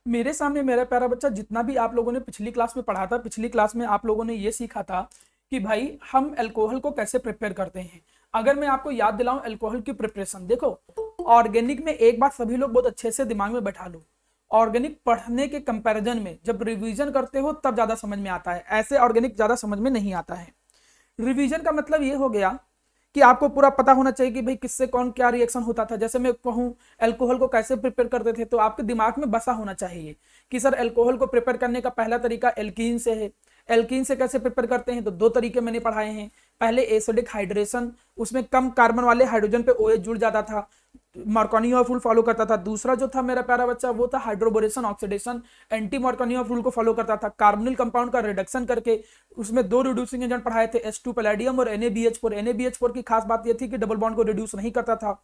मेरे सामने मेरा प्यारा बच्चा, जितना भी आप लोगों ने पिछली क्लास में पढ़ा था, पिछली क्लास में आप लोगों ने ये सीखा था कि भाई हम अल्कोहल को कैसे प्रिपेयर करते हैं। अगर मैं आपको याद दिलाऊं अल्कोहल की प्रिपरेशन, देखो ऑर्गेनिक में एक बात सभी लोग बहुत अच्छे से दिमाग में बैठा लो, ऑर्गेनिक पढ़ने के कंपैरिजन में जब रिवीजन करते हो तब ज्यादा समझ में आता है, ऐसे ऑर्गेनिक ज्यादा समझ में नहीं आता है। रिवीजन का मतलब ये हो गया कि आपको पूरा पता होना चाहिए कि भाई किससे कौन क्या रिएक्शन होता था। जैसे मैं कहूँ अल्कोहल को कैसे प्रिपेयर करते थे, तो आपके दिमाग में बसा होना चाहिए कि सर अल्कोहल को प्रिपेयर करने का पहला तरीका एल्कीन से है। एल्कीन से कैसे प्रिपेयर करते हैं, तो दो तरीके मैंने पढ़ाए हैं। पहले एसिडिक हाइड्रेशन, उसमें कम कार्बन वाले हाइड्रोजन पे ओएच जुड़ जाता था, मार्कोनियोफ रूल फॉलो करता था। दूसरा जो था मेरा प्यारा बच्चा वो था हाइड्रोबोरेशन ऑक्सीडेशन, एंटी मार्कोनियोफ रूल को फॉलो करता था, कार्बोनिल कंपाउंड का रिडक्शन करके। उसमें दो रिड्यूसिंग एजेंट पढ़ाए थे, H2 पैलेडियम और NaBH4। NaBH4 की खास बात यह थी कि डबल बॉन्ड को रिड्यूस नहीं करता था।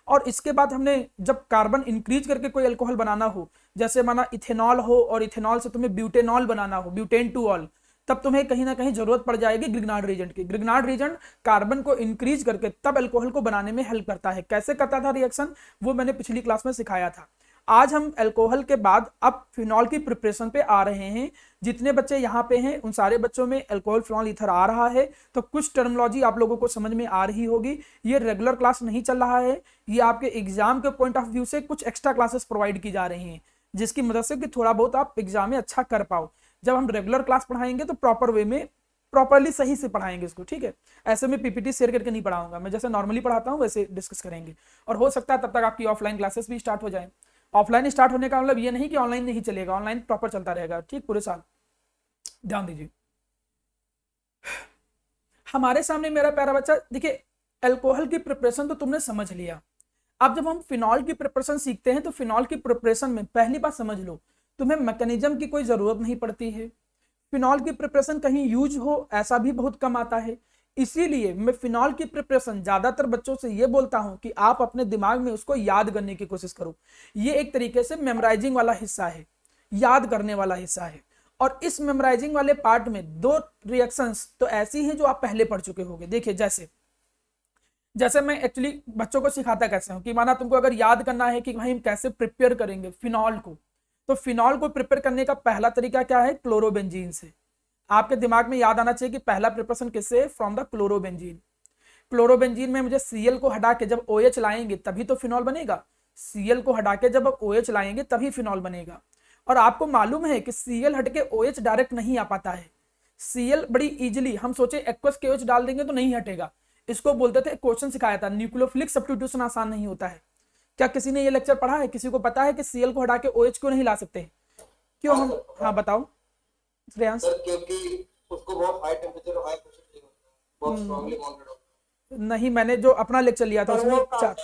और इसके बाद हमने जब कार्बन इंक्रीज करके कोई अल्कोहल बनाना हो, जैसे माना इथेनॉल हो और इथेनॉल से तुम्हें ब्यूटेनॉल बनाना हो, ब्यूटेन टू ऑल, तब तुम्हें कहीं ना कहीं जरूरत पड़ जाएगी ग्रिग्नार्ड रीजेंट की। ग्रिग्नार्ड रीजेंट कार्बन को इंक्रीज करके तब अल्कोहल को बनाने में हेल्प करता है। कैसे करता था रिएक्शन, वो मैंने पिछली क्लास में सिखाया था। आज हम अल्कोहल के बाद अब फिनॉल की प्रिपरेशन पे आ रहे हैं। जितने बच्चे यहाँ पे हैं उन सारे बच्चों में अल्कोहल फिनॉल ईथर आ रहा है, तो कुछ टर्मिनोलॉजी आप लोगों को समझ में आ रही होगी। ये रेगुलर क्लास नहीं चल रहा है, ये आपके एग्जाम के पॉइंट ऑफ व्यू से कुछ एक्स्ट्रा क्लासेस प्रोवाइड की जा रही हैं, जिसकी मदद से कि थोड़ा बहुत आप एग्जाम में अच्छा कर पाओ। जब हम रेगुलर क्लास पढ़ाएंगे तो प्रॉपर वे में प्रॉपरली सही से पढ़ाएंगे इसको, ठीक है। ऐसे में पीपीटी शेयर करके नहीं पढ़ाऊंगा, मैं जैसे नॉर्मली पढ़ाता हूँ वैसे डिस्कस करेंगे। और हो सकता है तब तक आपकी ऑफलाइन क्लासेस भी स्टार्ट हो जाए। ऑफलाइन स्टार्ट होने का मतलब ये नहीं कि ऑनलाइन नहीं चलेगा, ऑनलाइन प्रॉपर चलता रहेगा, ठीक, पूरे साल। ध्यान दीजिए। हमारे सामने मेरा प्यारा बच्चा देखिए, अल्कोहल की प्रिपरेशन तो तुमने समझ लिया। अब जब हम फिनॉल की प्रिपरेशन सीखते हैं तो फिनॉल की प्रिपरेशन में पहली बात समझ लो, तुम्हें मैकेनिज्म की कोई जरूरत नहीं पड़ती है। फिनॉल की प्रिपरेशन कहीं यूज हो ऐसा भी बहुत कम आता है। इसीलिए मैं फिनॉल की प्रिपरेशन ज्यादातर बच्चों से ये बोलता हूं कि आप अपने दिमाग में उसको याद करने की कोशिश करो। ये एक तरीके से मेमोराइजिंग वाला हिस्सा है, याद करने वाला हिस्सा है। और इस मेमोराइजिंग वाले पार्ट में दो रिएक्शंस तो ऐसी हैं जो आप पहले पढ़ चुके होंगे। देखिए जैसे जैसे मैं एक्चुअली बच्चों को सिखाता कैसे हूं कि माना तुमको अगर याद करना है कि भाई हम कैसे प्रिपेयर करेंगे फिनॉल को, तो फिनॉल को प्रिपेयर करने का पहला तरीका क्या है, क्लोरोबेंजीन से। आपके दिमाग में याद आना चाहिए कि पहला प्रिपरेशन किससे, फ्रॉम द क्लोरोबेंजीन। क्लोरोबेंजीन में मुझे Cl को हटा के जब OH लाएंगे तभी तो फिनॉल बनेगा। Cl को हटा के जब OH लाएंगे तभी फिनॉल बनेगा। और आपको मालूम है कि Cl हट के OH डायरेक्ट नहीं आ पाता है। Cl बड़ी इजिली, हम सोचे एक्वस के OH डाल देंगे तो नहीं हटेगा। इसको बोलते थे, क्वेश्चन सिखाया था, न्यूक्लियोफिलिक सब्स्टिट्यूशन आसान नहीं होता है। क्या किसी ने ये लेक्चर पढ़ा है, किसी को पता है कि Cl को हटा के OH क्यों नहीं ला सकते, क्यों हम, हाँ बताओ श्रेयांश। सर क्योंकि उसको बहुत हाई टेम्परेचर और हाई प्रेशर चाहिए होता है, बहुत स्ट्रांगली बॉन्डेड होता नहीं, मैंने जो अपना लेक्चर लिया था है। उसमें चार।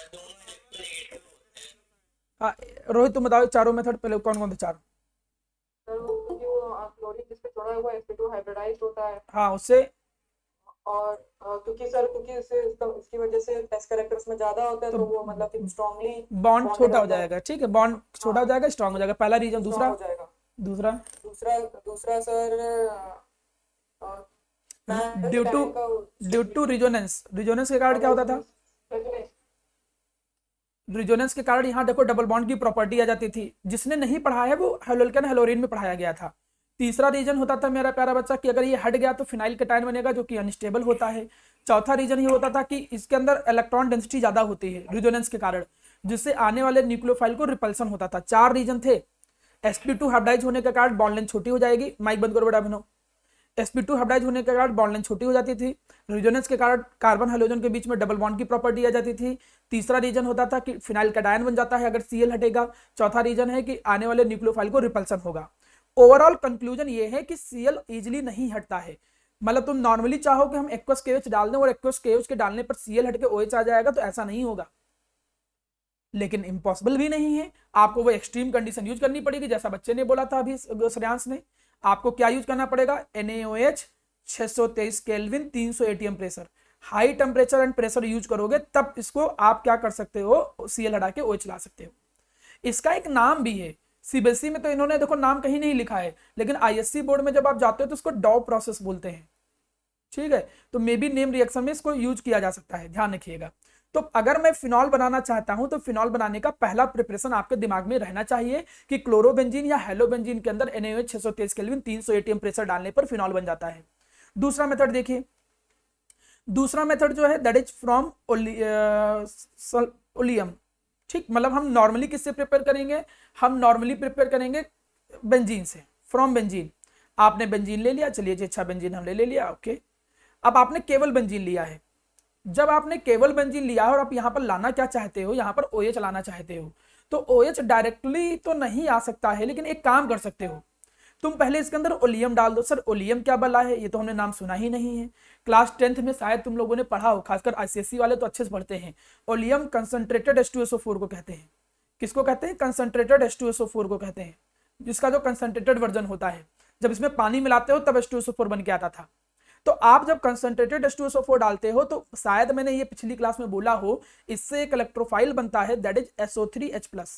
हाँ, रोहित तुम बताओ चारों मेथड पहले कौन कौन थे चार। सर वो क्योंकि वो क्लोरीन जिसपे छोड़ा हुआ sp2 हाइब्रिडाइज्ड होता है। हाँ उससे, और क्योंकि इसकी वजह से टेस्ट कैरेक्टर्स में ज्यादा होता है, तो वो मतलब कि स्ट्रांगली बॉन्ड छोटा हो जाएगा, ठीक है, बॉन्ड छोटा हो हाँ जाएगा, स्ट्रांग हो जाएगा, पहला रीजन। स्ट्रांग दूसरा, हो जाएगा। दूसरा दूसरा दूसरा सर ड्यू टू टाइम का ड्यू टू रिजोनेंस। रिजोनेंस के कारण क्या होता था, रेजोनेंस। रिजोनेंस के कारण यहाँ देखो डबल बॉन्ड की प्रॉपर्टी आ जाती थी। जिसने नहीं पढ़ा है वो हेलोल्केन हेलोरीन में पढ़ाया गया था। तीसरा रीजन होता था मेरा प्यारा बच्चा कि अगर ये हट गया तो फिनाइल कटायन बनेगा जो कि अनस्टेबल होता है। चौथा रीजन ये होता था कि इसके अंदर इलेक्ट्रॉन डेंसिटी ज्यादा होती है रिजोनेंस के कारण, जिससे आने वाले न्यूक्लियोफाइल को रिपल्सन होता था। चार रीजन थे। sp2 हाइब्रिडाइज होने के कारण बॉन्ड लेंथ छोटी हो जाएगी, माइक बंद करो बेटा अभिनव। sp2 हाइब्रिडाइज होने के कारण बॉन्ड लेंथ छोटी हो जाती थी। रिजोनेंस के कारण कार्बन हाइड्रोजन के बीच में डबल बॉन्ड की प्रॉपर्टी आ जाती थी। तीसरा रीजन होता था कि फिनाइल कैटायन बन जाता है अगर Cl हटेगा। चौथा रीजन है कि आने वाले न्यूक्लियोफाइल को रिपल्सन होगा। ओवरऑल कंक्लूजन ये है कि Cl इजिली नहीं हटता है। मतलब तुम नॉर्मली चाहो कि हम एक्वस KOH डाल दें और एक्वस KOH के डालने पर Cl हट के OH आ जाएगा, तो ऐसा नहीं होगा। लेकिन इम्पॉसिबल भी नहीं है, आपको वो एक्सट्रीम कंडीशन यूज करनी पड़ेगी। जैसा बच्चे ने बोला था अभी श्रेयांश ने, आपको क्या यूज करना पड़ेगा, NaOH 623 kelvin 300 ATM pressure, high temperature and pressure use करोगे तब इसको आप क्या कर सकते हो, Cl हटा के OH ला सकते हो। इसका एक नाम भी है। सीबीएसई में तो इन्होंने देखो नाम कहीं नहीं लिखा है, लेकिन ISC बोर्ड में जब आप जाते हो तो इसको डॉ प्रोसेस बोलते हैं, ठीक है। तो मे बी नेम रिएक्शन में इसको यूज किया जा सकता है, ध्यान रखिएगा। तो अगर मैं फिनॉल बनाना चाहता हूं तो फिनॉल बनाने का पहला प्रिपरेशन आपके दिमाग में रहना चाहिए कि क्लोरोबेंजीन या हेलोबेंजीन के अंदर NaOH 623 केल्विन 300 ATM प्रेशर डालने पर फिनॉल बन जाता है। दूसरा मेथड देखिए, दूसरा मेथड जो है दैट इज फ्रॉम ओलियम। ठीक, मतलब हम नॉर्मली किससे प्रिपेयर करेंगे, हम नॉर्मली प्रिपेयर करेंगे बेंजीन से, फ्रॉम बेंजीन। आपने बेंजीन ले लिया, चलिए जी अच्छा बेंजीन हमने ले लिया, ओके। अब आपने केवल बेंजीन लिया है, जब आपने केवल बेंजीन लिया है और आप यहाँ पर लाना क्या चाहते हो, यहाँ पर OH लाना चाहते हो, तो OH डायरेक्टली तो नहीं आ सकता है, लेकिन एक काम कर सकते हो, तुम पहले इसके अंदर ओलियम डाल दो। सर ओलियम क्या बला है, ये तो हमने नाम सुना ही नहीं है। क्लास 10th में शायद तुम लोगों ने पढ़ा हो, खासकर ICSE वाले तो अच्छे से पढ़ते हैं। ओलियम कंसंट्रेटेड H2SO4 को कहते हैं। किसको कहते हैं, कंसंट्रेटेड H2SO4 को कहते हैं, जिसका जो कंसंट्रेटेड वर्जन होता है, जब इसमें पानी मिलाते हो तब H2SO4 बन के आता था। तो आप जब कंसंट्रेटेड H2SO4 डालते हो तो शायद मैंने ये पिछली क्लास में बोला हो, इससे एक इलेक्ट्रोफाइल बनता है दैट इज SO3H+।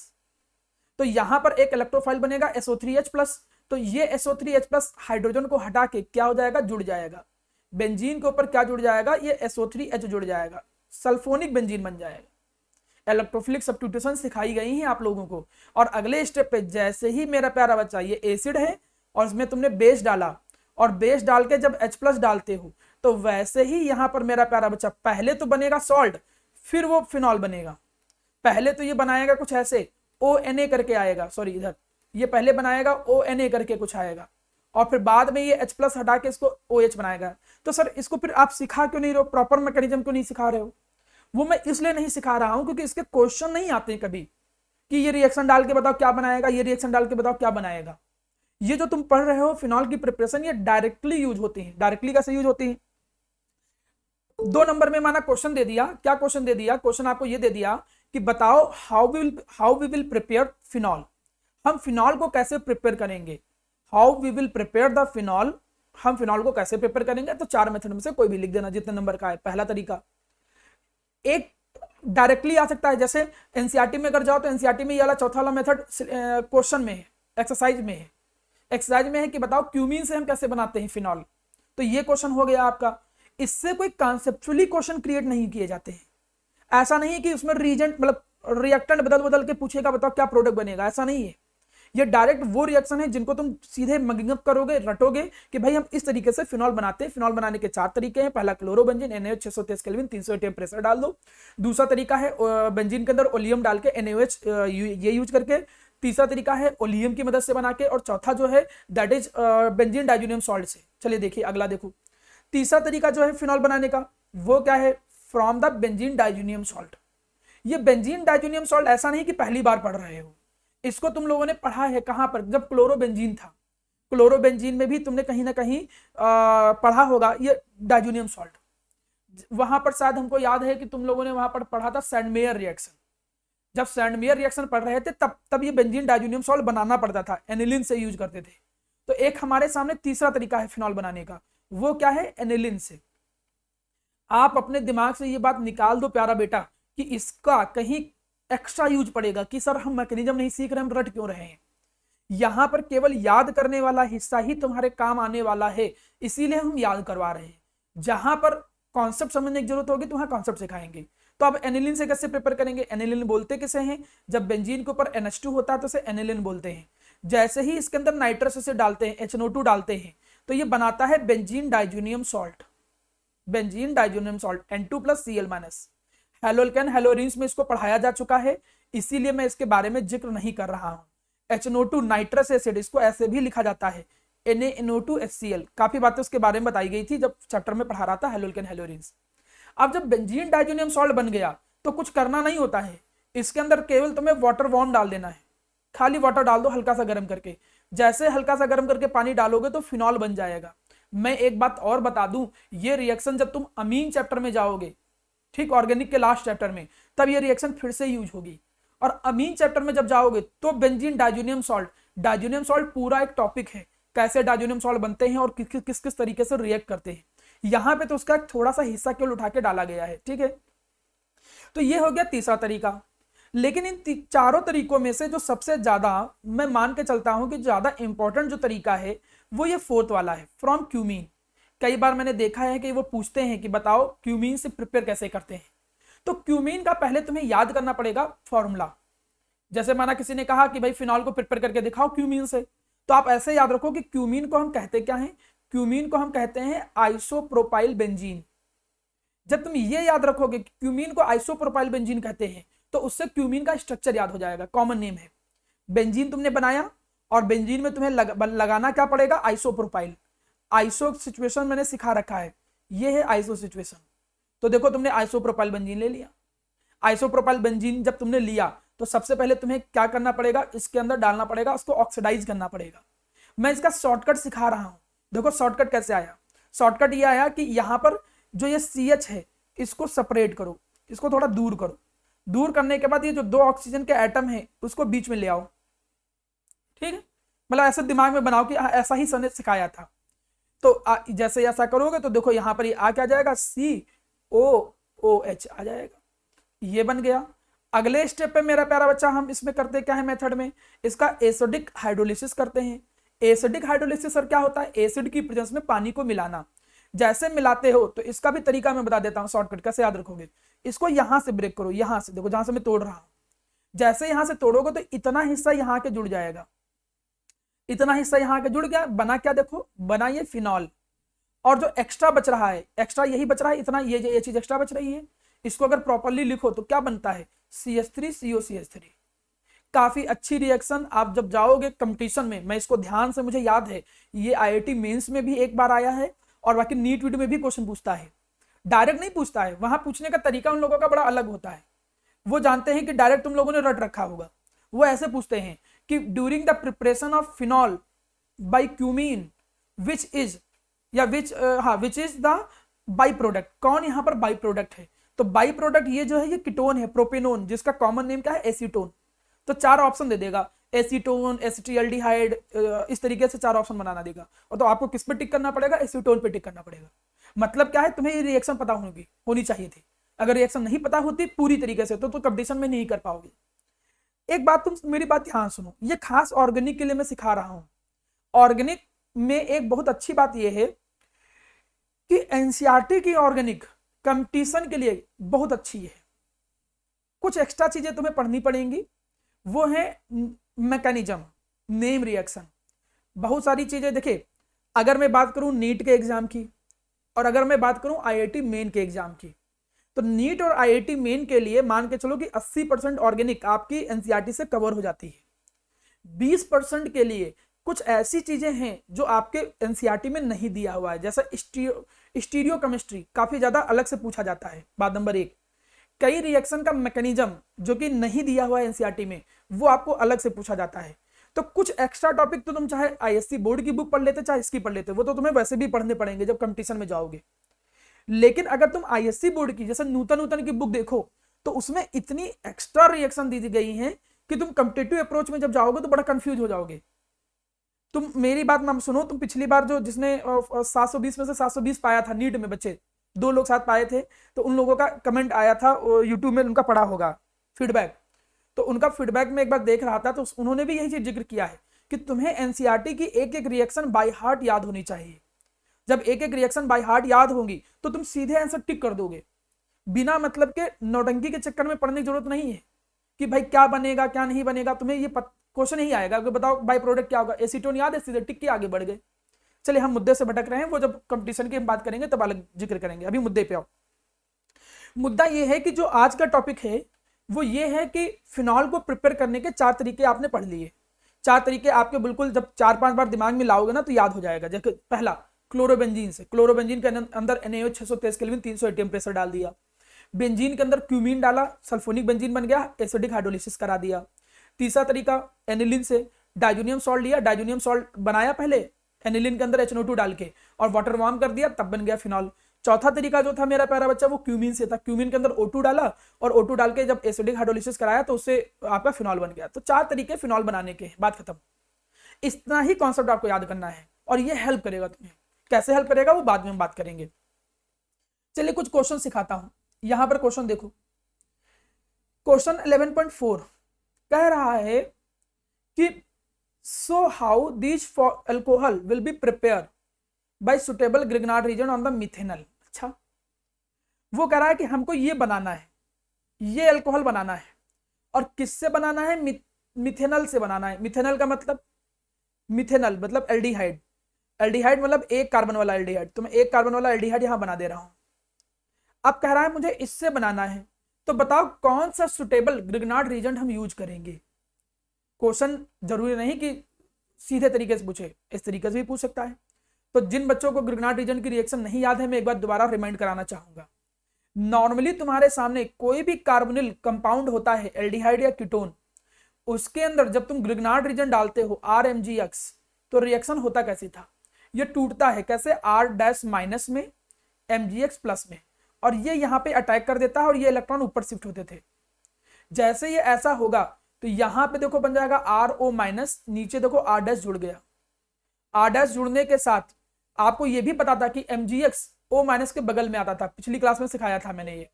तो यहां पर एक इलेक्ट्रोफाइल बनेगा SO3H+, तो ये SO3H+ हाइड्रोजन को हटा के क्या हो जाएगा, जुड़ जाएगा। बेंजीन के ऊपर क्या जुड़ जाएगा, ये SO3H जुड़ जाएगा, सल्फोनिक बेंजीन बन जाएगा। इलेक्ट्रोफिलिक सब्स्टिट्यूशन सिखाई गई है आप लोगों को। और अगले स्टेप पे जैसे ही मेरा प्यारा बच्चा ये एसिड है और इसमें तुमने बेस डाला, और बेस डाल के जब H+ डालते हो, तो वैसे ही यहां पर मेरा प्यारा बच्चा पहले तो बनेगा सॉल्ट, फिर वो फिनॉल बनेगा। पहले तो ये बनाएगा कुछ ऐसे ONA करके आएगा, सॉरी इधर ये पहले बनाएगा ONA करके कुछ आएगा, और फिर बाद में ये H+ हटा के इसको OH बनाएगा। तो सर इसको फिर आप सिखा क्यों नहीं रहे हो, प्रॉपर मैकेनिज्म क्यों नहीं सिखा रहे हो? वो मैं इसलिए नहीं सिखा रहा हूं क्योंकि इसके क्वेश्चन नहीं आते कभी कि ये रिएक्शन डाल के बताओ क्या बनाएगा, ये रिएक्शन डाल के बताओ क्या बनाएगा। ये जो तुम पढ़ रहे हो फिनॉल की प्रिपरेशन, ये डायरेक्टली यूज होती है। डायरेक्टली कैसे यूज होती है, 2 नंबर में माना क्वेश्चन दे दिया, क्या क्वेश्चन दे दिया, क्वेश्चन आपको ये दे दिया कि बताओ how we will prepare phenol, हम फिनॉल को कैसे प्रिपेयर करेंगे, how we will prepare the phenol, हम फिनॉल को कैसे प्रिपेयर करेंगे। तो 4 मेथड में से कोई भी लिख देना जितने नंबर का है। पहला तरीका, एक डायरेक्टली आ सकता है, जैसे एनसीईआरटी में अगर जाओ तो एनसीईआरटी में ये वाला चौथा वाला मेथड क्वेश्चन में है, एक्सरसाइज में है। एक्सरसाइज में है कि बताओ क्यूमीन से हम कैसे बनाते हैं फिनॉल, तो ये क्वेश्चन हो गया आपका। इससे कोई कॉन्सेप्चुअली क्वेश्चन क्रिएट नहीं किए जाते हैं। ऐसा नहीं है कि उसमें रीजेंट मतलब रिएक्टेंट बदल बदल के पूछेगा बताओ क्या प्रोडक्ट बनेगा, ऐसा नहीं है। ये डायरेक्ट वो रिएक्शन है जिनको तुम सीधे मगिंग अप करोगे, रटोगे कि भाई हम इस तरीके से फिनॉल बनाते हैं। फिनॉल बनाने के 4 तरीके हैं। पहला chlorobenzene NaOH 623 kelvin 300 ATM pressure डाल दो। दूसरा तरीका है बेंजीन के अंदर ओलियम डाल के NaOH ये यूज करके। तीसरा तरीका है ओलियम की मदद से बना के, और चौथा जो है that is benzene diazonium salt से। चलिए देखिए अगला देखो, तीसरा तरीका जो है फिनॉल बनाने का वो क्या है, from the benzene diazonium salt. ये बेंजीन डाइजोनियम सॉल्ट ऐसा नहीं कि पहली बार पढ़ रहे हो, इसको तुम लोगों ने पढ़ा है कहां पर, जब क्लोरोबेंजीन था। क्लोरोबेंजीन में भी तुमने कहीं ना कहीं पढ़ा होगा ये डाइजोनियम सॉल्ट। वहां पर शायद हमको याद है कि तुम लोगों ने वहां पर पढ़ा था सैंडमेयर रिएक्शन। जब सैंडमेयर रिएक्शन पढ़ रहे थे तब ये बेंजीन डाइजोनियम सॉल्ट बनाना पड़ता था, एनिलीन से यूज करते थे। तो एक हमारे सामने तीसरा तरीका है फिनॉल बनाने का, वो क्या है, एनिलीन से। आप अपने दिमाग से ये बात निकाल दो प्यारा बेटा कि इसका कहीं एक्स्ट्रा यूज पड़ेगा कि सर हम मैकेनिज्म नहीं सीख रहे, हम रट क्यों रहे हैं। यहां पर केवल याद करने वाला हिस्सा ही तुम्हारे काम आने वाला है, इसीलिए हम याद करवा रहे हैं। जहां पर कॉन्सेप्ट समझने की जरूरत होगी तो वहां कॉन्सेप्ट सिखाएंगे। तो अब एनिलीन से कैसे प्रिपेयर करेंगे, एनिलीन बोलते किसे हैं, जब बेंजीन के ऊपर NH2 होता है तो उसे एनिलीन बोलते हैं। जैसे ही इसके अंदर नाइट्रस एसिड डालते हैं, HNO2 डालते हैं, तो ये बनाता है benzene diazonium salt. Benzene diazonium salt N2+Cl-। Haloalkane haloarenes में इसको पढ़ाया जा चुका है, इसीलिए मैं इसके बारे में जिक्र नहीं कर रहा हूं। HNO2 नाइट्रस एसिड, इसको ऐसे भी लिखा जाता है NaNO2HCl। काफी बातें उसके बारे में बताई गई थी जब चैप्टर में पढ़ा रहा था हेलोल्केन हेलोरिन्स। अब जब बेंजीन डाइजोनियम सॉल्ट बन गया तो कुछ करना नहीं होता है, इसके अंदर केवल तुम्हें वाटर वार्म डाल देना है। खाली वाटर डाल दो हल्का सा गर्म करके, जैसे हल्का सा गर्म करके पानी डालोगे तो फिनॉल बन जाएगा। मैं एक बात और बता दूं, ये रिएक्शन जब तुम अमीन चैप्टर में जाओगे, ठीक, ऑर्गेनिक के लास्ट चैप्टर में, तब ये रिएक्शन फिर से यूज होगी। और अमीन चैप्टर में जब जाओगे तो बेंजीन डाइजोनियम सॉल्ट पूरा एक टॉपिक है, कैसे डाइजोनियम सॉल्ट बनते हैं और किस किस तरीके से रिएक्ट करते हैं। यहां पे तो उसका थोड़ा सा हिस्सा केवल उठा के डाला गया है, ठीक है। तो ये हो गया तीसरा तरीका। लेकिन इन चारों तरीकों में से जो सबसे ज्यादा मैं मान के चलता हूं कि ज्यादा इंपॉर्टेंट जो तरीका है वो ये 4th वाला है, फ्रॉम क्यूमीन। कई बार मैंने देखा है कि वो पूछते हैं कि बताओ क्यूमीन से प्रिपेयर कैसे करते हैं। तो क्यूमीन का पहले तुम्हें याद करना पड़ेगा फॉर्मूला। जैसे माना किसी ने कहा कि भाई फिनॉल को प्रिपेयर करके दिखाओ क्यूमीन से, तो आप ऐसे याद रखो कि क्यूमीन को हम कहते क्या हैं, क्यूमीन को हम कहते हैं आइसोप्रोपाइल बेंजीन। जब तुम ये याद रखोगे कि क्यूमीन को आइसोप्रोपाइल बेंजीन कहते हैं, तो उससे क्यूमीन का स्ट्रक्चर याद हो जाएगा। कॉमन नेम है, बेंजीन तुमने बनाया और बेंजीन में तुम्हें लगाना क्या पड़ेगा, आइसोप्रोपाइल। आइसो सिचुएशन मैंने सिखा रखा है, ये है आइसो सिचुएशन। तो देखो तुमने आइसोप्रोपाइल बेंजीन ले लिया। आइसोप्रोपाइल बेंजीन जब तुमने लिया तो सबसे पहले तुम्हें क्या करना पड़ेगा, इसके अंदर डालना पड़ेगा, उसको ऑक्सीडाइज करना पड़ेगा। मैं इसका शॉर्टकट सिखा रहा हूं। देखो शॉर्टकट कैसे आया, शॉर्टकट ये आया कि यहां पर जो ये CH है इसको सेपरेट करो, इसको थोड़ा दूर करो। दूर करने के बाद ये जो 2 ऑक्सीजन के एटम है उसको बीच में ले आओ। ठीक है, मतलब ऐसे दिमाग में बनाओ कि ऐसा ही सर ने सिखाया था। तो जैसे ऐसा करोगे तो देखो यहां पर ये आ क्या जाएगा, COOH आ जाएगा, ये बन गया। अगले स्टेप पे मेरा प्यारा बच्चा हम इसमें करते क्या है, मेथड में इसका एसिडिक हाइड्रोलिसिस करते हैं। एसिडिक हाइड्रोलिसिस सर क्या होता है, एसिड की प्रेजेंस में पानी को मिलाना। जैसे मिलाते हो तो इसका भी तरीका मैं बता देता हूं, शॉर्टकट कैसे याद रखोगे। इसको यहां से ब्रेक करो, यहां से देखो जहां से मैं तोड़ रहा हूं, जैसे यहां से तोड़ोगे तो इतना हिस्सा यहां के जुड़ जाएगा, इतना हिस्सा यहां के जुड़ गया। बना क्या, देखो बना ये फिनॉल। और जो एक्स्ट्रा बच रहा है, एक्स्ट्रा यही बच रहा है, इतना ये चीज एक्स्ट्रा बच रही है। इसको अगर प्रॉपरली लिखो तो क्या बनता है, CH3COCH3। काफी अच्छी रिएक्शन। आप जब जाओगे कंपटीशन में, मैं इसको ध्यान से, मुझे याद है ये IIT मेंस में भी एक बार आया है और बाकी नीट वीट में भी क्वेश्चन पूछता है। डायरेक्ट नहीं पूछता है, वहां पूछने का तरीका उन लोगों का बड़ा अलग होता है। वो जानते हैं कि डायरेक्ट तुम लोगों ने रट रखा होगा, वो ऐसे पूछते हैं कि during the preparation of phenol by cumene which is the by product. कौन यहाँ पर बाई प्रोडक्ट है, तो बाई प्रोडक्ट ये जो है ये कीटोन है, प्रोपेनोन, जिसका कॉमन नेम क्या है, एसीटोन। तो 4 ऑप्शन दे देगा, एसीटोन, एसिटिल्डिहाइड, इस तरीके से 4 ऑप्शन बनाना देगा। और तो आपको किस पे टिक करना पड़ेगा, एसीटोन पे टिक करना पड़ेगा। मतलब क्या है, तुम्हें ये रिएक्शन पता होनी चाहिए थी। अगर रिएक्शन नहीं पता होती पूरी तरीके से तो कंपटीशन में नहीं कर पाओगे। एक बात तुम मेरी बात ध्यान सुनो, ये खास ऑर्गेनिक के लिए मैं सिखा रहा हूं। ऑर्गेनिक में एक बहुत अच्छी बात यह है कि एनसीईआरटी की ऑर्गेनिक कंपटीशन के लिए बहुत अच्छी है। कुछ एक्स्ट्रा चीजें तुम्हें पढ़नी पड़ेंगी, वो है मैकेनिज्म, नेम रिएक्शन, बहुत सारी चीजें। देखिए अगर मैं बात करूं नीट के एग्जाम की और अगर मैं बात करूं IIT मेन के एग्जाम की, तो नीट और IIT मेन के लिए मान के चलो कि 80% ऑर्गेनिक आपकी एनसीईआरटी से कवर हो जाती है। 20% के लिए कुछ ऐसी चीजें हैं जो आपके एनसीईआरटी में नहीं दिया हुआ है, जैसा स्टीरियो केमिस्ट्री काफी ज्यादा अलग से पूछा जाता है। बात नंबर 1, कई रिएक्शन का मैकेनिज्म जो कि नहीं दिया हुआ है एनसीईआरटी में, वो आपको अलग से पूछा जाता है। तो कुछ एक्स्ट्रा टॉपिक तो तुम चाहे ISC बोर्ड की बुक पढ़ लेते चाहे इसकी पढ़ लेते, वो तो तुम्हें वैसे भी पढ़ने पड़ेंगे जब कंपटीशन में जाओगे। लेकिन अगर तुम ISC बोर्ड की जैसे नूतन की बुक देखो तो उसमें इतनी एक्स्ट्रा रिएक्शन दी गई हैं कि तुम कॉम्पिटिटिव अप्रोच में जब जाओगे तो बड़ा कंफ्यूज हो जाओगे। तुम मेरी बात ना सुनो, तुम पिछली बार जो जिसने 720 में से 720 पाया था नीट में, बच्चे 2 लोग साथ पाए थे, तो उन लोगों का कमेंट आया था यूट्यूब में, उनका पढ़ा होगा फीडबैक। तो उनका फीडबैक में एक बार देख रहा था तो उन्होंने भी यही चीज जिक्र किया है कि तुम्हें एनसीईआरटी की एक एक रिएक्शन बाय हार्ट याद होनी चाहिए। जब एक एक रिएक्शन बाय हार्ट याद होगी तो तुम सीधे आंसर टिक कर दोगे, बिना मतलब के नौटंकी के चक्कर में पढ़ने की जरूरत नहीं है कि भाई क्या बनेगा क्या नहीं बनेगा। तुम्हें ये क्वेश्चन नहीं आएगा कि बताओ बाय प्रोडक्ट क्या होगा, एसीटोन याद है, सीधे टिक के आगे बढ़ गए। चलिए हम मुद्दे से भटक रहे हैं, वो जब कंपटीशन की हम बात करेंगे तब अलग जिक्र करेंगे, अभी मुद्दे पे आओ। मुद्दा ये है कि जो आज का टॉपिक है वो ये है कि फिनॉल को प्रिपेयर करने के 4 तरीके आपने पढ़ लिए। 4 तरीके आपके बिल्कुल जब 4-5 बार दिमाग में लाओगे ना तो याद हो जाएगा। जैसे पहला क्लोरोबेंजीन से, क्लोरोबेंजीन के अंदर NaOH 623 केल्विन 300 एटीएम प्रेशर डाल दिया। बेंजीन के अंदर क्यूमीन डाला, सल्फोनिक बेंजीन बन गया, एसिडिक हाइड्रोलिसिस करा दिया। तीसरा तरीका एनिलीन से डाइजोनियम सॉल्ट लिया, डाइजोनियम सॉल्ट बनाया पहले एनिलीन के अंदर HNO2 डाल के और वाटर वार्म कर दिया, तब बन गया फिनॉल। चौथा तरीका जो था मेरा प्यारा बच्चा वो क्यूमीन से था, क्यूमीन के अंदर O2 डाला और O2 डाल के जब एसिडिक हाइड्रोलिसिस कराया तो उससे आपका फिनॉल बन गया। तो 4 तरीके फिनॉल बनाने के, बात खत्म। इतना ही कॉन्सेप्ट आपको याद करना है और ये हेल्प करेगा तुम्हें। कैसे हेल्प करेगा वो बाद में हम बात करेंगे। चलिए कुछ क्वेश्चन सिखाता हूं। यहां पर क्वेश्चन देखो, क्वेश्चन 11.4 कह रहा है कि so how this alcohol will be prepare by suitable Grignard reason on the methanal. अच्छा, वो कह रहा है कि हमको ये बनाना है, ये अल्कोहल बनाना है और किससे बनाना है, मिथेनल से बनाना है। मिथेनल का मतलब, मिथेनल मतलब एल्डिहाइड, एल्डिहाइड मतलब एक कार्बन वाला एल्डिहाइड, तो मैं एक कार्बन वाला एल्डिहाइड यहां बना दे रहा हूं। अब कह रहा है मुझे इससे बनाना है, तो बताओ कौन सा सुटेबल ग्रिग्नार्ड रीजेंट हम यूज करेंगे। क्वेश्चन जरूरी नहीं कि सीधे तरीके से पूछे, इस तरीके से भी पूछ सकता है। तो जिन बच्चों को ग्रिग्नार्ड रीजेंट की रिएक्शन नहीं याद है, मैं एक बार दोबारा रिमाइंड कराना चाहूंगा। नॉर्मली तुम्हारे सामने कोई भी कार्बोनिल कंपाउंड होता है, एल्डिहाइड या कीटोन, उसके अंदर जब तुम ग्रिग्नार्ड रीजेंट डालते हो RMgX, तो रिएक्शन होता कैसे था, ये टूटता है कैसे, R- में MgX प्लस में, और ये यहां पे अटैक कर देता है और ये इलेक्ट्रॉन ऊपर शिफ्ट होते थे। जैसे ये ऐसा होगा तो यहां पे देखो बन जाएगा RO-, नीचे देखो R- जुड़ गया। R- जुड़ने के साथ आपको ये भी पता था कि MgX O- के बगल में आता था, पिछली क्लास में सिखाया था मैंने ये।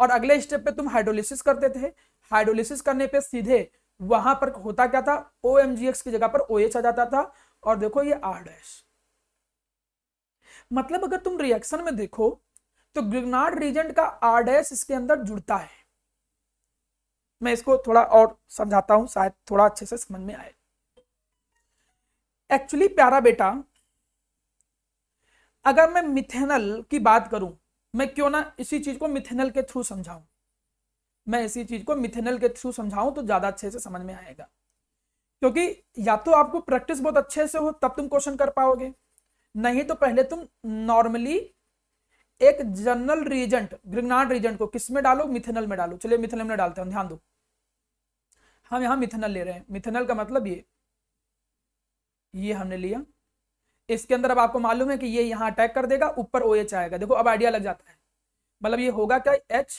और अगले स्टेप पे तुम हाइड्रोलिसिस करते थे, हाइड्रोलिसिस करने पे सीधे वहां पर होता क्या था, OMgX की जगह पर OH आ जाता था, और देखो ये R-। मतलब अगर तुम रिएक्शन में देखो तो ग्रिग्नार्ड रीजेंट का R- इसके अंदर जुड़ता है। मैं इसको थोड़ा और समझाता हूं, शायद थोड़ा अच्छे से समझ में आए। एक्चुअली प्यारा बेटा, अगर मैं मिथेनल की बात करूं, मैं क्यों ना इसी चीज को मिथेनल के थ्रू समझाऊं, मैं इसी चीज को मिथेनल के थ्रू समझाऊं तो ज्यादा अच्छे से समझ में आएगा। क्योंकि या तो आपको प्रैक्टिस बहुत अच्छे से हो तब तुम क्वेश्चन कर पाओगे, नहीं तो पहले तुम नॉर्मली एक जनरल रीजेंट, ग्रिग्नार्ड रीजेंट को किस में डालो, मिथेनल में डालो। चलिए मिथेनल में डालते हैं, ध्यान दो, हम यहां मिथेनल ले रहे हैं। मिथेनल का मतलब ये हमने लिया, इसके अंदर अब आपको मालूम है कि ये यहां अटैक कर देगा, ऊपर OH आएगा। देखो अब आइडिया लग जाता है, मतलब ये होगा क्या, H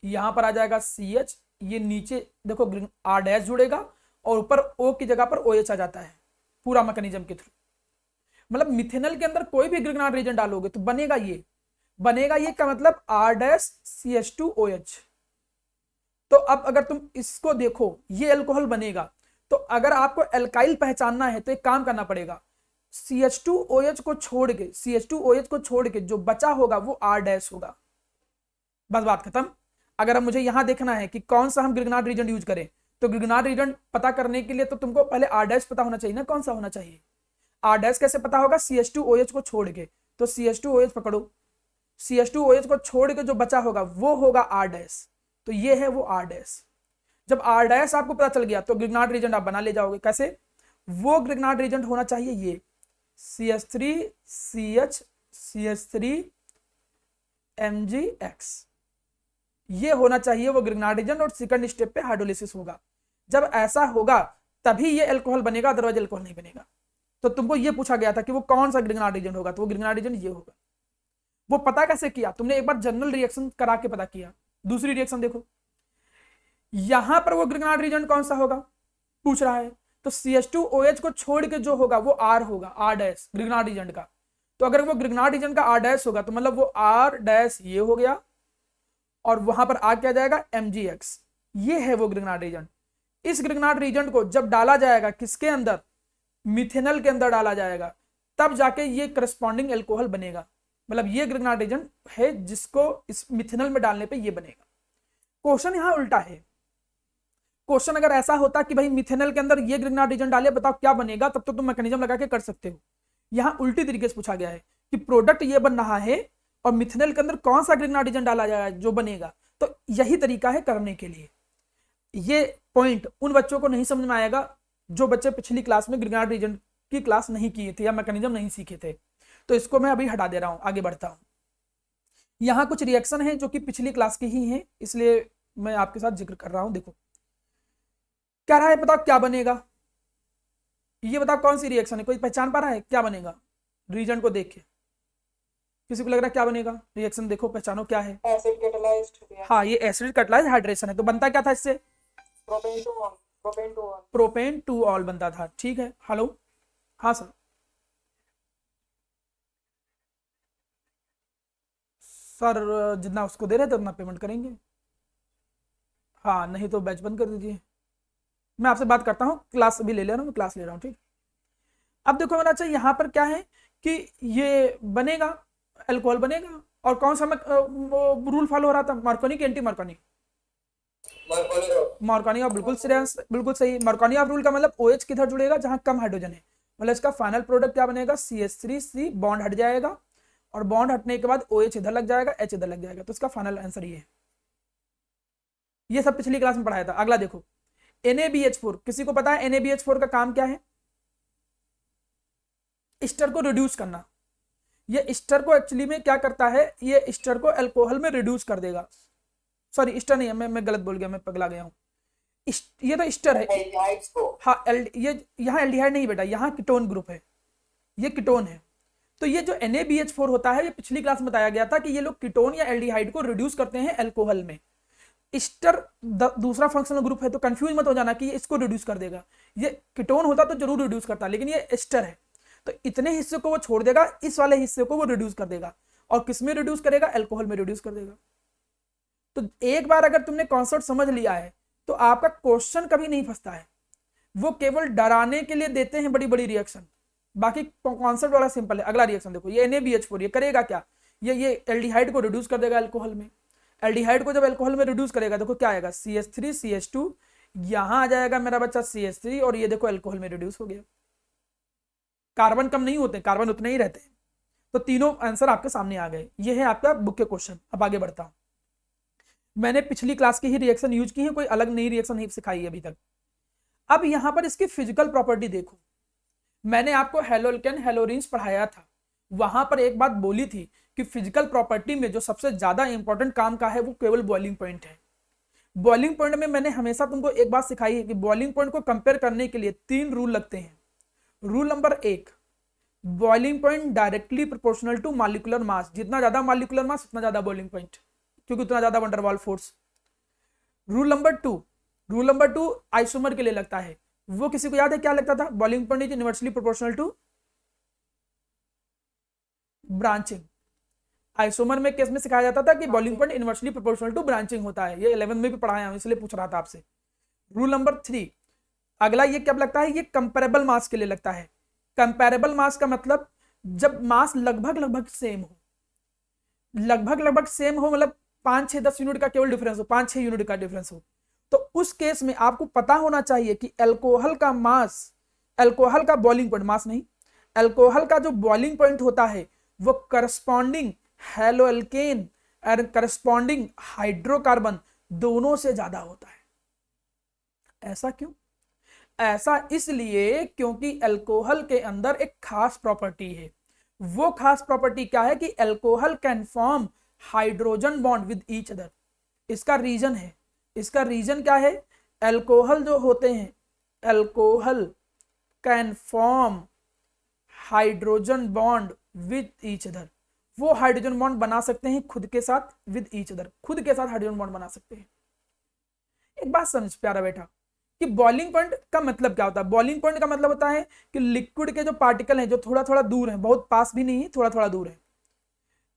यहां पर आ जाएगा CH, ये नीचे देखो R- जुड़ेगा और ऊपर O की जगह पर OH आ जाता है, पूरा मैकेनिज्म के थ्रू। मतलब मिथेनल के अंदर कोई भी ग्रिग्नार्ड रीजेंट डालोगे तो बनेगा ये, बनेगा ये का मतलब R-CH2OH। तो अब अगर तुम इसको देखो, ये अल्कोहल बनेगा, तो अगर आपको एल्काइल पहचानना है तो एक काम करना पड़ेगा, CH2OH को छोड़ के, CH2OH को छोड़ के जो बचा होगा वो R- होगा, बस बात खत्म। अगर अब मुझे यहां देखना है कि कौन सा हम ग्रिग्नार्ड रीजेंट यूज करें, तो ग्रिग्नार्ड रीजेंट पता करने के लिए तो तुमको पहले R- पता होना चाहिए ना, कौन सा होना चाहिए। R- कैसे पता होगा, CH2OH को छोड़ के, तो CH2OH पकड़ो, CH2OH को छोड़ के जो बचा होगा वो होगा R-। तो ये है वो R-। जब R- आपको पता चल गया तो ग्रिग्नार्ड रीजेंट आप बना ले जाओगे। कैसे, वो ग्रिग्नार्ड रीजेंट होना चाहिए ये CH3CH CH3MgX, ये होना चाहिए वो ग्रिग्नार्ड रीजेंट, और सेकंड स्टेप पे हाइड्रोलिसिस होगा। जब ऐसा होगा तभी ये अल्कोहल बनेगा, अदरवाइज अल्कोहल नहीं बनेगा। तो तुमको ये पूछा गया था कि वो कौन सा ग्रिग्नार्ड रीजेंट होगा, तो वो ग्रिग्नार्ड रीजेंट ये होगा। वो पता कैसे किया तुमने, एक बार जनरल रिएक्शन करा के पता किया। दूसरी रिएक्शन देखो, यहां पर वो ग्रिग्नार्ड रीजेंट कौन सा होगा पूछ रहा है, तो CH2OH को छोड़ के जो होगा वो R होगा, R- ग्रिग्नार्ड रीजेंट का। तो अगर वो ग्रिग्नार्ड रीजेंट का R- होगा तो मतलब वो R- ये हो गया, और वहां पर आ क्या जाएगा, MgX, ये है वो ग्रिग्नार्ड रीजेंट। इस ग्रिग्नार्ड रीजेंट को जब डाला जाएगा किसके अंदर, मिथेनल के अंदर डाला जाएगा, तब जाके ये करस्पॉन्डिंग एल्कोहल बनेगा। मतलब ये ग्रिग्नार्ड रीजेंट है जिसको इस मिथेनल में डालने पे ये बनेगा। क्वेश्चन यहां उल्टा है। क्वेश्चन अगर ऐसा होता कि भाई मिथेनल के अंदर ये ग्रिग्नार्ड रीजेंट डाले, बताओ क्या बनेगा, तब तो तुम मैकेनिज्म लगा के कर सकते हो। यहां उल्टी तरीके से पूछा गया है कि प्रोडक्ट ये बन रहा है और मिथेनल के अंदर कौन सा ग्रिग्नार्ड रीजेंट डाला जाएगा जो बनेगा। तो यही तरीका है करने के लिए। ये पॉइंट उन बच्चों को नहीं समझ में आएगा जो बच्चे पिछली क्लास में ग्रिग्नार्ड रीजेंट की क्लास नहीं किए थे या मैकेनिज्म नहीं सीखे थे। तो इसको मैं अभी हटा दे रहा हूं, आगे बढ़ता हूं। यहां कुछ रिएक्शन है जो कि पिछली क्लास की ही है, इसलिए मैं आपके साथ जिक्र कर रहा हूं। देखो क्या रहा है, बताओ क्या बनेगा, ये बताओ कौन सी रिएक्शन है, कोई पहचान पा रहा है क्या बनेगा रीजेंट को देख के, किसी को लग रहा है क्या बनेगा रिएक्शन, देखो पहचानो क्या है। एसिड कैटालाइज्ड, हाँ, ये एसिड कैटालाइज्ड हाइड्रेशन है। तो बनता क्या था इससे, propane two on, propane two on. Propane two all बनता था। ठीक है, हेलो, हाँ सर। सर जितना उसको दे रहे थे उतना पेमेंट करेंगे। हाँ, नहीं तो बैच बंद कर दीजिए। मैं आपसे बात करता हूँ, क्लास भी ले ले रहा हूँ, क्लास ले रहा हूँ, ठीक। अब देखो मेरा अच्छा यहाँ पर क्या है कि ये बनेगा, अल्कोहल बनेगा, और कौन सा रूल फॉलो हो रहा था, मार्कोनी की एंटी मार्कोनी, मार्कोनी बिल्कुल श्रेयस, बिल्कुल सही। मार्कोनी रूल का मतलब OH किधर जुड़ेगा, जहां कम हाइड्रोजन है, मतलब इसका फाइनल प्रोडक्ट क्या बनेगा, CH3, बॉन्ड हट जाएगा और बॉन्ड हटने के बाद OH इधर लग जाएगा, H इधर लग जाएगा, तो इसका फाइनल आंसर ये है। ये सब पिछली क्लास में पढ़ाया था। अगला देखो NaBH4, किसी को पता है NaBH4 का काम क्या है? ईस्टर को रिड्यूस करना। ये ईस्टर को एक्चुअली में क्या करता है, ये ईस्टर को अल्कोहल में रिड्यूस कर देगा। सॉरी ईस्टर नहीं है, मैं गलत बोल गया, मैं पगला गया हूँ। ये तो ईस्टर है। हाँ ये यहाँ एल्डिहाइड नहीं बेटा, यहाँ कीटोन ग्रुप है, ये कीटोन है। तो ये जो NaBH4 होता है, ये पिछली क्लास में बताया गया था कि ये लोग कीटोन या एल्डिहाइड को रिड्यूस करते हैं अल्कोहल में। ईस्टर दूसरा फंक्शनल ग्रुप है, तो कंफ्यूज मत हो जाना कि ये इसको रिड्यूस कर देगा। ये कीटोन होता तो जरूर रिड्यूस करता, लेकिन ये ईस्टर है, तो इतने हिस्से को वो छोड़ देगा, इस वाले हिस्से को वो रिड्यूस कर देगा। और किस में रिड्यूस करेगा, अल्कोहल में रिड्यूस कर देगा। तो एक बार अगर तुमने कॉन्सेप्ट समझ लिया है तो आपका क्वेश्चन कभी नहीं फंसता है। वो केवल डराने के लिए देते हैं बड़ी बड़ी रिएक्शन, बाकी कॉन्सेप्ट वाला सिंपल है। अगला रिएक्शन देखो, ये NaBH4 ये करेगा क्या, ये एल्डिहाइड को रिड्यूस कर देगा अल्कोहल में। एल्डिहाइड को जब अल्कोहल में रिड्यूस करेगा, देखो क्या आएगा, CH3 CH2, यहां आ जाएगा मेरा बच्चा CH3, और ये देखो अल्कोहल में रिड्यूस हो गया। कार्बन कम नहीं होते, कार्बन उतने ही रहते हैं। तो तीनों आंसर आपके सामने आ गए। ये है आपका बुक के क्वेश्चन। अब आगे बढ़ता हूं। मैंने पिछली क्लास की ही रिएक्शन यूज की है, कोई अलग नई रिएक्शन नहीं सिखाई है अभी तक। अब यहां पर इसकी फिजिकल प्रॉपर्टी देखो, मैंने आपको हेलोल्केन हेलोरिन्स पढ़ाया था, वहां पर एक बात बोली थी कि फिजिकल प्रॉपर्टी में जो सबसे ज्यादा इंपॉर्टेंट काम का है वो केवल बॉइलिंग पॉइंट है। बॉइलिंग पॉइंट में मैंने हमेशा तुमको एक बात सिखाई है कि बॉइलिंग पॉइंट को कंपेयर करने के लिए 3 रूल लगते हैं। Rule number 1, boiling point directly proportional to molecular mass, जितना ज्यादा मॉलिक्यूलर मास उतना ज्यादा बॉइलिंग पॉइंट, क्योंकि उतना ज्यादा वंडर वाल फोर्स। रूल नंबर 2 आइसोमर के लिए लगता है, वो किसी को याद है क्या लगता था, boiling point is inversely proportional to branching. Isomer में केस में सिखाया जाता था कि boiling point inversely proportional to branching होता है। ये 11 में भी पढ़ाया हूं, इसलिए पूछ रहा था आपसे। रूल नंबर 3, अगला ये क्या लगता है, ये कंपेरेबल मास के लिए लगता है। कंपेरेबल मास का मतलब जब मास लगभग सेम हो, लगभग सेम हो, मतलब 5, 6, 10 यूनिट का केवल डिफरेंस हो, 5, 6 यूनिट का डिफरेंस हो, तो उस केस में आपको पता होना चाहिए कि अल्कोहल का मास, अल्कोहल का बॉइलिंग पॉइंट, मास नहीं, अल्कोहल का जो बॉइलिंग पॉइंट होता है वो करस्पॉन्डिंग हेलोअल्केन और करस्पॉन्डिंग हाइड्रोकार्बन दोनों से ज्यादा होता है। ऐसा क्यों? ऐसा इसलिए क्योंकि अल्कोहल के अंदर एक खास प्रॉपर्टी है। वो खास प्रॉपर्टी क्या है कि alcohol can form hydrogen bond with each other. इसका रीजन है, इसका रीजन क्या है, अल्कोहल जो होते हैं, alcohol can form hydrogen bond with each other. वो हाइड्रोजन बॉन्ड बना सकते हैं खुद के साथ, विद ईच अदर, खुद के साथ हाइड्रोजन बॉन्ड बना सकते हैं। एक बात समझ प्यारा बेटा कि बॉइलिंग पॉइंट का मतलब क्या होता है। बॉइलिंग पॉइंट का मतलब होता है कि लिक्विड के जो पार्टिकल हैं, जो थोड़ा थोड़ा दूर हैं, बहुत पास भी नहीं है, थोड़ा थोड़ा दूर है,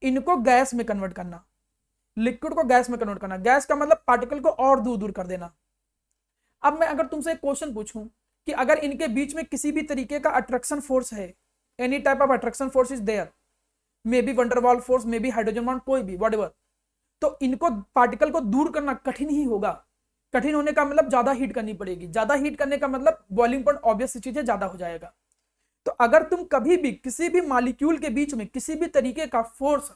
इनको गैस में कन्वर्ट करना, लिक्विड को गैस में कन्वर्ट करना। गैस का मतलब पार्टिकल को और दूर दूर कर देना। अब मैं अगर तुमसे एक क्वेश्चन पूछूं कि अगर इनके बीच में किसी भी तरीके का अट्रैक्शन फोर्स है, any type of attraction force is there, may be van der Waals force, may be hydrogen bond, कोई भी व्हाटएवर, तो इनको पार्टिकल को दूर करना कठिन ही होगा। कठिन होने का मतलब ज्यादा हीट करनी पड़ेगी, ज्यादा हीट करने का मतलब बॉइलिंग पॉइंट ऑब्वियस चीज है, ज्यादा हो जाएगा। तो अगर तुम कभी भी किसी भी मॉलिक्यूल के बीच में किसी भी तरीके का फोर्स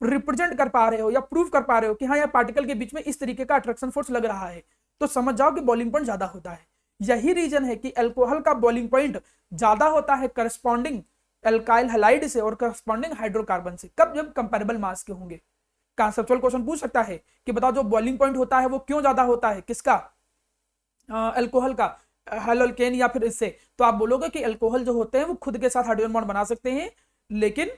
रिप्रेजेंट कर पा रहे हो या प्रूव कर पा रहे हो कि हाँ, या पार्टिकल के बीच में इस तरीके का अट्रैक्शन फोर्स लग रहा है, तो समझ जाओ कि बॉइलिंग पॉइंट ज्यादा होता है। यही रीजन है कि अल्कोहल का बॉइलिंग पॉइंट ज्यादा होता है करस्पॉन्डिंग एल्काइल हैलाइड से और करस्पॉन्डिंग हाइड्रोकार्बन से। कब? जब कंपेरेबल मास के होंगे। कॉन्सेप्चुअल क्वेश्चन पूछ सकता है कि बताओ जो बॉइलिंग पॉइंट होता है वो क्यों ज्यादा होता है, किसका, अल्कोहल का, हेलोल्केन या फिर इससे, तो आप बोलोगे कि अल्कोहल जो होते हैं वो खुद के साथ हाइड्रोजन बॉन्ड बना सकते हैं, लेकिन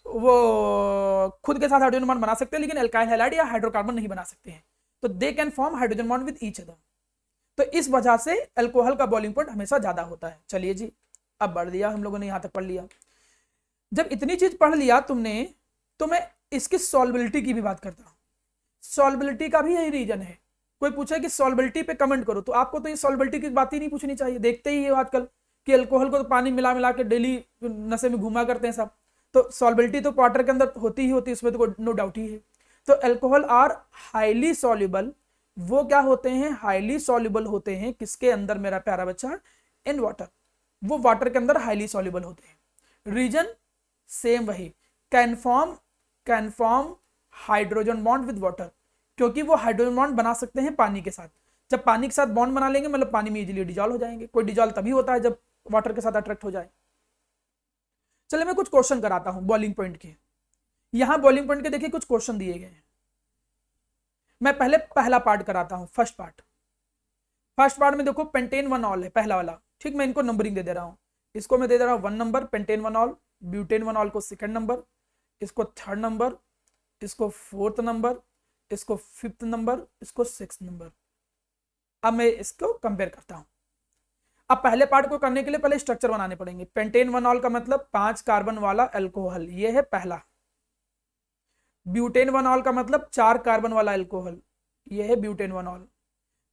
वो खुद के साथ हाइड्रोजन बॉन्ड बना सकते हैं लेकिन अल्काइल हैलाइड या हाइड्रोकार्बन नहीं बना सकते हैं, तो they can form hydrogen bond with each other. तो इस वजह से अल्कोहल का बॉइलिंग पॉइंट हमेशा ज्यादा होता है। चलिए जी, अब बढ़ दिया हम लोगों ने, यहां तक पढ़ लिया। जब इतनी चीज पढ़ लिया तुमने, तो मैं इसकी सॉल्बिलिटी की भी बात करता हूं। सॉल्बिलिटी का भी यही रीजन है। कोई पूछे कि सॉल्बिलिटी पे कमेंट करो, तो आपको तो ये सॉल्बिलिटी की बात ही नहीं पूछनी चाहिए। देखते ही है आजकल कि अल्कोहल को तो पानी मिला मिला के डेली नशे में घुमा करते हैं सब, तो सॉल्बिलिटी तो वाटर के अंदर होती ही होती है, उसमें तो नो डाउट ही है। तो अल्कोहल आर हाईली सॉल्युबल, वो क्या होते हैं, हाईली सॉल्युबल होते हैं किसके अंदर मेरा प्यारा बच्चा, इन वाटर, वो वाटर के अंदर हाईली सॉल्युबल होते हैं। रीजन सेम वही, can form hydrogen bond with water, क्योंकि वो हाइड्रोजन बॉन्ड बना सकते हैं पानी के साथ। जब पानी के साथ बॉन्ड बना लेंगे मतलब पानी में इजीली डिजॉल्व हो जाएंगे। कोई डिजॉल्व तभी होता है जब वाटर के साथ अट्रैक्ट हो जाए। चलिए मैं कुछ क्वेश्चन कराता हूं बॉइलिंग पॉइंट के। यहां बॉइलिंग पॉइंट के देखिए कुछ क्वेश्चन दिए गए हैं। मैं पहले पहला पार्ट कराता हूं, फर्स्ट पार्ट में देखो पेंटेन वन ऑल है पहला वाला, ठीक, मैं इनको नंबरिंग दे दे रहा हूं। इसको मैं दे दे रहा हूं 1 number pentane one all, butane one all को 2nd नंबर, इसको 3rd नंबर, इसको 4th नंबर, इसको 5th नंबर, इसको 6th नंबर। अब मैं इसको कंपेयर करता हूं। अब पहले पार्ट को करने के लिए पहले स्ट्रक्चर बनाने पड़ेंगे। पेंटेन वन ऑल का मतलब 5 कार्बन वाला अल्कोहल, ये है पहला। ब्यूटेन वन ऑल का मतलब 4 कार्बन वाला अल्कोहल, ये है butane one all.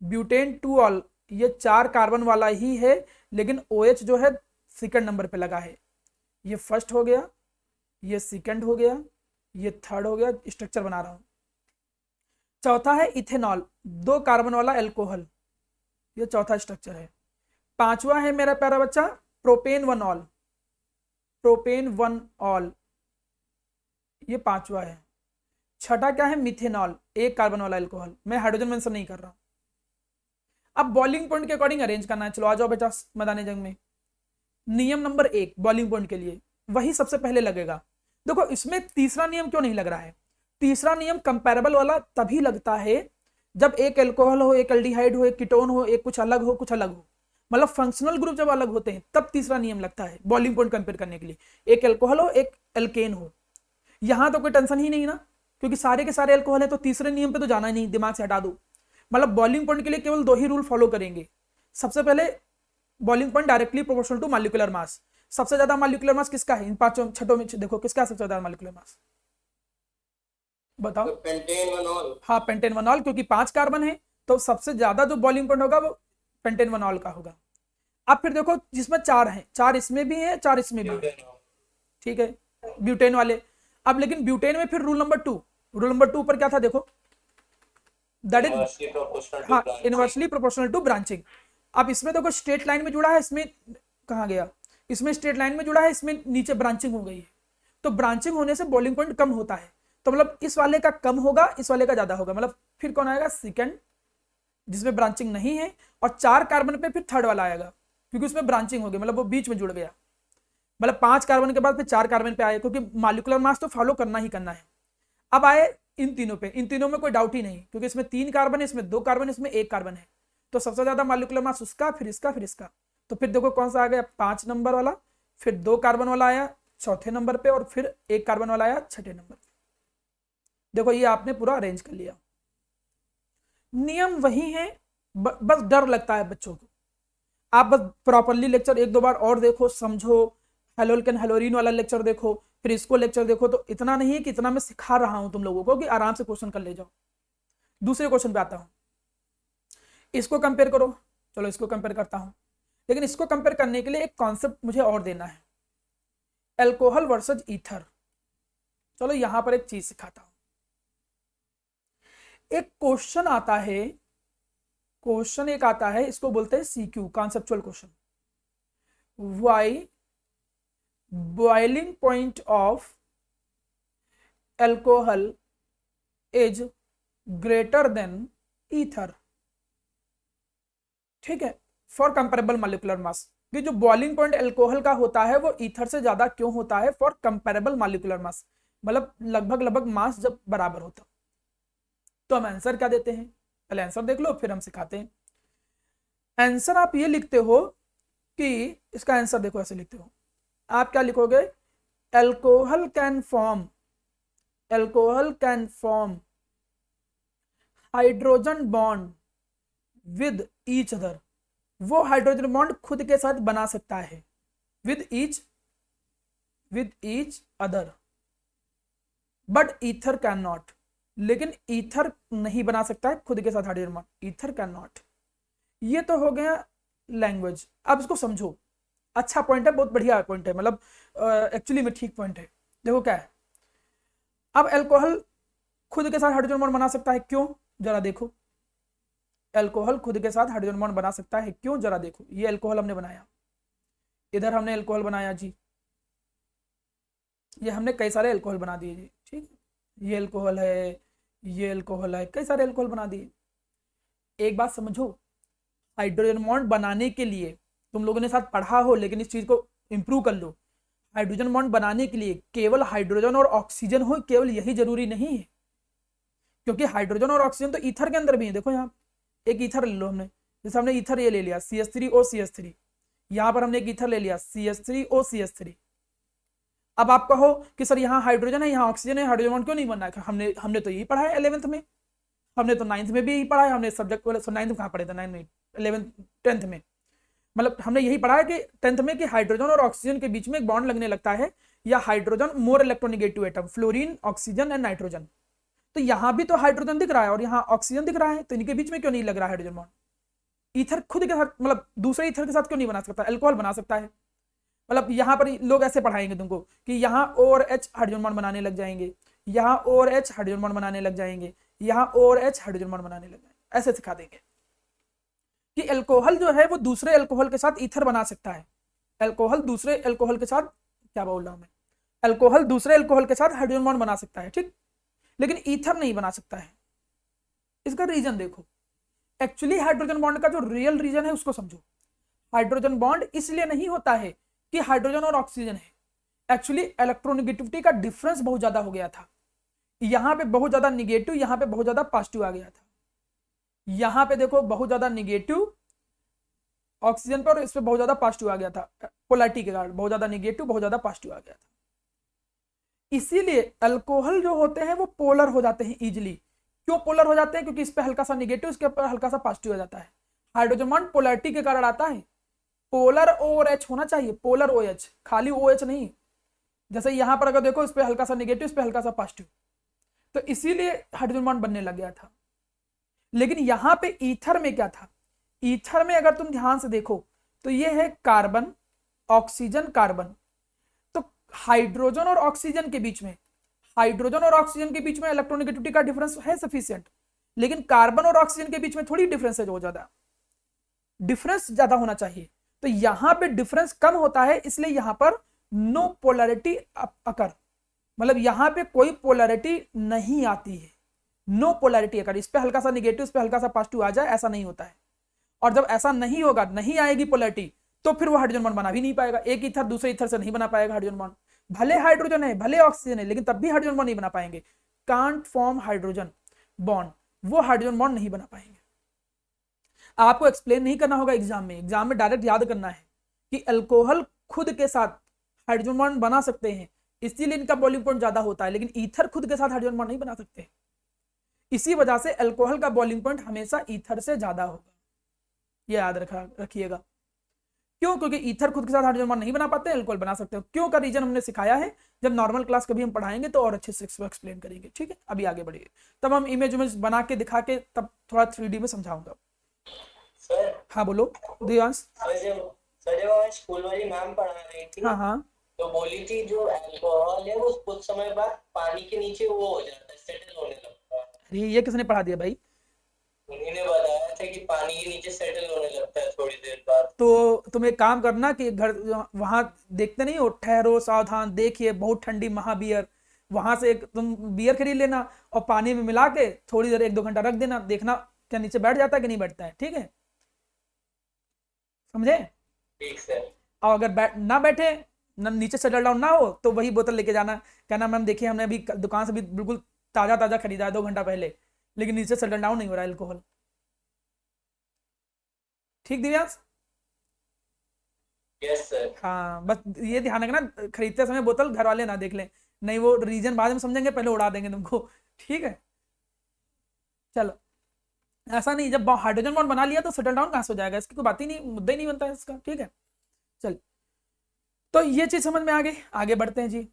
Butane two all, ये 4 कार्बन वाला ही है, लेकिन OH जो है 2nd नंबर पे लगा है। ये फर्स्ट हो गया, ये 2nd हो गया, ये 3rd हो गया। स्ट्रक्चर बना रहा हूं। चौथा है इथेनॉल, 2 कार्बन वाला अल्कोहल, ये चौथा स्ट्रक्चर है। 5वां है मेरा प्यारा बच्चा प्रोपेन वन ऑल, ये 5वां है। 6ठा क्या है मिथेनॉल, 1 कार्बन वाला अल्कोहल, मैं हाइड्रोजन मेंशन नहीं कर रहा। अब बॉइलिंग पॉइंट के अकॉर्डिंग अरेंज करना है। चलो आ जाओ बेटा मैदान जंग में। नियम नंबर 1 बॉइलिंग पॉइंट के लिए वही सबसे पहले लगेगा। देखो इसमें तीसरा नियम क्यों नहीं लग रहा है। तीसरा नियम कंपैरेबल वाला तभी लगता है जब एक अल्कोहल हो, एक एल्डिहाइड हो, एक कीटोन हो, एक कुछ अलग हो, मतलब फंक्शनल ग्रुप जब अलग होते हैं तब तीसरा नियम लगता है बॉइलिंग पॉइंट कंपेयर करने के लिए। एक अल्कोहल हो, एक एल्केन हो। यहां तो कोई टेंशन ही नहीं ना, क्योंकि सारे के सारे अल्कोहल है, तो तीसरे नियम पे तो जाना ही नहीं, दिमाग से हटा दो। मतलब बॉइलिंग पॉइंट के लिए केवल 2 ही रूल फॉलो करेंगे। सबसे पहले boiling point directly proportional to molecular mass. सबसे ज्यादा मॉलिक्यूलर मास किसका है इन 5 छठों में, देखो किसका सबसे ज्यादा मॉलिक्यूलर मास बताओ। Pentane one all. हाँ पेंटेन वन ऑल, क्योंकि 5 कार्बन है तो सबसे ज्यादा जो बॉइलिंग पॉइंट होगा वो पेंटेन वन ऑल का होगा। अब फिर देखो जिसमें 4 है, 4 इसमें भी है, 4 इसमें भी है, ठीक है ब्यूटेन वाले। अब लेकिन ब्यूटेन में फिर रूल नंबर 2 पर क्या था देखो, दैट इज हाँ इनवर्सली प्रोपोर्शनल टू ब्रांचिंग। अब इसमें देखो स्ट्रेट लाइन में जुड़ा है, इसमें कहाँ गया, इसमें स्ट्रेट लाइन में जुड़ा है, इसमें नीचे ब्रांचिंग हो गई है। तो ब्रांचिंग होने से बॉइलिंग पॉइंट कम होता है, तो मतलब इस वाले का कम होगा, इस वाले का ज्यादा होगा। मतलब फिर कौन आएगा 2nd, जिसमें ब्रांचिंग नहीं है, और 4 कार्बन पे फिर 3rd वाला आएगा, क्योंकि उसमें ब्रांचिंग हो गई, मतलब वो बीच में जुड़ गया। मतलब 5 कार्बन के बाद फिर 4 कार्बन पे आए, क्योंकि मॉलिक्यूलर मास तो फॉलो करना ही करना है। अब आए इन तीनों पे, इन तीनों में कोई डाउट ही नहीं, क्योंकि इसमें 3 कार्बन है, इसमें 2 कार्बन है, इसमें 1 कार्बन है, तो सबसे ज्यादा मॉलिक्यूलर मास उसका, फिर इसका, फिर इसका। तो फिर देखो कौन सा आ गया 5 नंबर वाला, फिर 2 कार्बन वाला आया 4थे नंबर पे, और फिर 1 कार्बन वाला आया 6ठे नंबर पे। देखो ये आपने पूरा अरेंज कर लिया। नियम वही है, बस डर लगता है बच्चों को। आप बस प्रॉपरली लेक्चर 1-2 बार और देखो, समझो, हेलोल्केन हेलोरीन वाला लेक्चर देखो, फिर इसको लेक्चर देखो। तो इतना नहीं है कि इतना मैं सिखा रहा हूं तुम लोगों को कि आराम से क्वेश्चन कर ले जाओ। दूसरे क्वेश्चन पे आता हूं, इसको कंपेयर करो। चलो इसको कंपेयर करता हूं, लेकिन इसको कंपेयर करने के लिए एक कॉन्सेप्ट मुझे और देना है, अल्कोहल वर्सेस ईथर। चलो यहां पर एक चीज सिखाता हूं। एक क्वेश्चन आता है, क्वेश्चन एक आता है, इसको बोलते हैं CQ, conceptual question. Why boiling point of alcohol is greater than ether, ठीक है, फॉर कंपेरेबल मॉलिक्यूलर मास। कि जो बॉइलिंग पॉइंट अल्कोहल का होता है वो ईथर से ज्यादा क्यों होता है फॉर कंपेरेबल मॉलिक्यूलर मास, मतलब लगभग मास जब बराबर होता। तो हम आंसर क्या देते हैं, पहले आंसर देख लो फिर हम सिखाते हैं। आंसर आप ये लिखते हो कि इसका आंसर देखो ऐसे लिखते हो, आप क्या लिखोगे, alcohol can form hydrogen bond with each other. वो हाइड्रोजन बॉन्ड खुद के साथ बना सकता है, with each other, but ether can not. लेकिन ईथर नहीं बना सकता है खुद के साथ hydrogen bond, ether can not. ये तो हो गया लैंग्वेज। अब इसको समझो, अच्छा पॉइंट है, बहुत बढ़िया पॉइंट है, मतलब एक्चुअली में ठीक पॉइंट है। देखो क्या है, अब अल्कोहल खुद के साथ हाइड्रोजन बॉन्ड बना सकता है, क्यों? जरा देखो, अल्कोहल खुद के साथ हाइड्रोजन बॉन्ड बना सकता है, क्यों? जरा देखो, ये अल्कोहल हमने बनाया, इधर हमने अल्कोहल बनाया जी, ये हमने कई सारे अल्कोहल बना दिए जी, ठीक है, ये अल्कोहल है, ये अल्कोहल है, कई सारे अल्कोहल बना दिए। एक बात समझो, हाइड्रोजन बॉन्ड बनाने के लिए तुम लोगों ने साथ पढ़ा हो, लेकिन इस चीज को इंप्रूव कर लो। हाइड्रोजन बॉन्ड बनाने के लिए केवल हाइड्रोजन और ऑक्सीजन हो, केवल यही जरूरी नहीं है, क्योंकि हाइड्रोजन और ऑक्सीजन तो ईथर के अंदर भी है। देखो यहाँ एक ईथर ले लो हमने, जैसे हमने ईथर ये ले लिया CH3OCH3, यहाँ पर हमने एक ईथर ले लिया CH3OCH3। अब आप कहो कि सर यहाँ हाइड्रोजन है, यहाँ ऑक्सीजन है, हाइड्रोजन बॉन्ड क्यों नहीं बनना है? हमने तो यही पढ़ा है 11th में, हमने तो 9th में भी यही पढ़ा है, हमने सब्जेक्ट वाले 9th में कहाँ पढ़े थे, 9th में 11th 10th में, मतलब हमने यही पढ़ा है कि 10th में कि हाइड्रोजन और ऑक्सीजन के बीच में एक बॉन्ड लगने लगता है, या hydrogen more electronegative atom, fluorine, oxygen and nitrogen. तो यहाँ भी तो हाइड्रोजन दिख रहा है और यहाँ ऑक्सीजन दिख रहा है, तो इनके बीच में क्यों नहीं लग रहा है हाइड्रोजन बॉन्ड? ईथर खुद के साथ, मतलब दूसरे ईथर के साथ क्यों नहीं बना सकता? अल्कोहल बना सकता है। मतलब यहाँ पर लोग ऐसे पढ़ाएंगे तुमको कि यहाँ O और H हाइड्रोजन बॉन्ड बनाने लग जाएंगे, यहाँ O और H हाइड्रोजन बॉन्ड बनाने लग जाएंगे, यहाँ O और H हाइड्रोजन बॉन्ड बनाने लग जाएंगे, ऐसे सिखा देंगे कि अल्कोहल जो है वो दूसरे अल्कोहल के साथ ईथर बना सकता है। अल्कोहल दूसरे अल्कोहल के साथ, क्या बोल रहा हूं मैं, अल्कोहल दूसरे अल्कोहल के साथ हाइड्रोजन बॉन्ड बना सकता है, ठीक, लेकिन ईथर नहीं बना सकता है। इसका रीजन देखो, एक्चुअली हाइड्रोजन बॉन्ड का जो रियल रीजन है उसको समझो। हाइड्रोजन बॉन्ड इसलिए नहीं होता है कि हाइड्रोजन और ऑक्सीजन है, एक्चुअली इलेक्ट्रोनेगेटिविटी का डिफरेंस बहुत ज्यादा हो गया था, यहाँ पे बहुत ज्यादा निगेटिव, यहाँ पे बहुत ज्यादा पॉजिटिव आ गया था। यहाँ पे देखो बहुत ज्यादा निगेटिव ऑक्सीजन पर, इस पे बहुत ज्यादा पॉजिटिव आ गया था, पोलैरिटी के कारण बहुत ज्यादा निगेटिव, बहुत ज्यादा पॉजिटिव आ गया था। इसीलिए अल्कोहल जो होते हैं वो पोलर हो जाते हैं इजिली। क्यों पोलर हो जाते हैं? क्योंकि इस पे हल्का सा निगेटिव, इसके ऊपर हल्का सा पॉजिटिव हो जाता है। हाइड्रोजन बॉन्ड पोलैरिटी के कारण आता है, पोलर OH होना चाहिए, पोलर OH, खाली OH नहीं। जैसे यहाँ पर अगर देखो, इस पे हल्का सा निगेटिव, इस पे हल्का सा पॉजिटिव, तो इसीलिए हाइड्रोजन बॉन्ड बनने लग गया था। लेकिन यहाँ पे ईथर में क्या था? ईथर में अगर तुम ध्यान से देखो तो ये है कार्बन, ऑक्सीजन, कार्बन। तो हाइड्रोजन और ऑक्सीजन के बीच में, हाइड्रोजन और ऑक्सीजन के बीच में इलेक्ट्रोनेगेटिविटी का डिफरेंस है सफिशिएंट, लेकिन कार्बन और ऑक्सीजन के बीच में थोड़ी डिफरेंस है, जो ज्यादा डिफरेंस ज्यादा होना चाहिए। तो यहां पे डिफरेंस कम होता है, इसलिए यहां पर नो पोलैरिटी अकर, मतलब यहां पे कोई पोलैरिटी नहीं आती है, नो पोलैरिटी अकर। इस पे हल्का सा निगेटिव, इस पे हल्का सा पॉजिटिव आ जाए, ऐसा नहीं होता है। और जब ऐसा नहीं होगा, नहीं आएगी पोलैरिटी, तो फिर वो हाइड्रोजन बॉन्ड बना भी नहीं पाएगा। एक ईथर दूसरे ईथर से नहीं बना पाएगा हाइड्रोजन बॉन्ड, भले हाइड्रोजन है, भले ऑक्सीजन है, लेकिन तब भी हाइड्रोजन बॉन्ड नहीं बना पाएंगे। कांट फॉर्म हाइड्रोजन बॉन्ड, वो हाइड्रोजन बॉन्ड नहीं बना पाएंगे। आपको एक्सप्लेन नहीं करना होगा एग्जाम में, एग्जाम में डायरेक्ट याद करना है कि अल्कोहल खुद के साथ हाइड्रोजन बॉन्ड बना सकते हैं, इसीलिए इनका बॉइलिंग पॉइंट ज्यादा होता है, लेकिन ईथर खुद के साथ हाइड्रोजन बॉन्ड नहीं बना सकते। इसी वजह से अल्कोहल का बॉइलिंग पॉइंट हमेशा ईथर से ज्यादा होगा, ये याद रखिएगा। क्यों? क्योंकि ईथर खुद के साथ हाइड्रोजन बॉन्ड नहीं बना पाते, अल्कोहल बना सकते हो। क्यों का रीजन हमने सिखाया है, जब नॉर्मल क्लास कभी हम पढ़ाएंगे तो और अच्छे से एक्सप्लेन करेंगे, ठीक है। अभी आगे बढ़िए, तब हम इमेज बना के दिखा के तब थोड़ा 3D में समझाऊंगा। सर, हाँ बोलो दिव्यांश। सर जब हमारे स्कूल वाली मैम पढ़ा रही थी, हाँ हाँ, तो बोली थी जो अल्कोहल है वो कुछ समय बाद पानी के नीचे वो हो जाता है, सेटल होने लगता है। अरे ये किसने पढ़ा दिया भाई? उन्हीं ने बताया था कि पानी के नीचे सेटल होने लगता है थोड़ी देर बाद। तो तुम एक काम करना कि घर वहां देखते नहीं हो, ठहरो सावधान देखिए बहुत ठंडी महाबियर, वहां से एक तुम बियर खरीद लेना और पानी में मिला के थोड़ी देर 1-2 घंटा रख देना, देखना क्या नीचे बैठ जाता है कि नहीं बैठता है, ठीक है, समझे? ठीक सर। और अगर ना बैठे, नीचे सेटल डाउन ना हो, तो वही बोतल लेके जाना, कहना मैम देखिए हमने अभी दुकान से भी बिल्कुल ताजा ताजा खरीदा है 2 घंटा पहले, लेकिन नीचे सेटल डाउन नहीं हो रहा है अल्कोहल। ठीक दिव्यांश? Yes sir. हाँ बस ये ध्यान रखना, खरीदते समय बोतल घर वाले ना देख लें, नहीं वो रीजन बाद में समझेंगे, पहले उड़ा देंगे तुमको, ठीक है। चलो, ऐसा नहीं, जब हाइड्रोजन बॉन्ड बना लिया तो सेटल डाउन कहां से हो जाएगा, इसकी कोई बात ही नहीं, मुद्दा ही नहीं बनता है इसका, ठीक है। चल, तो ये चीज समझ में आ गई, आगे बढ़ते हैं जी।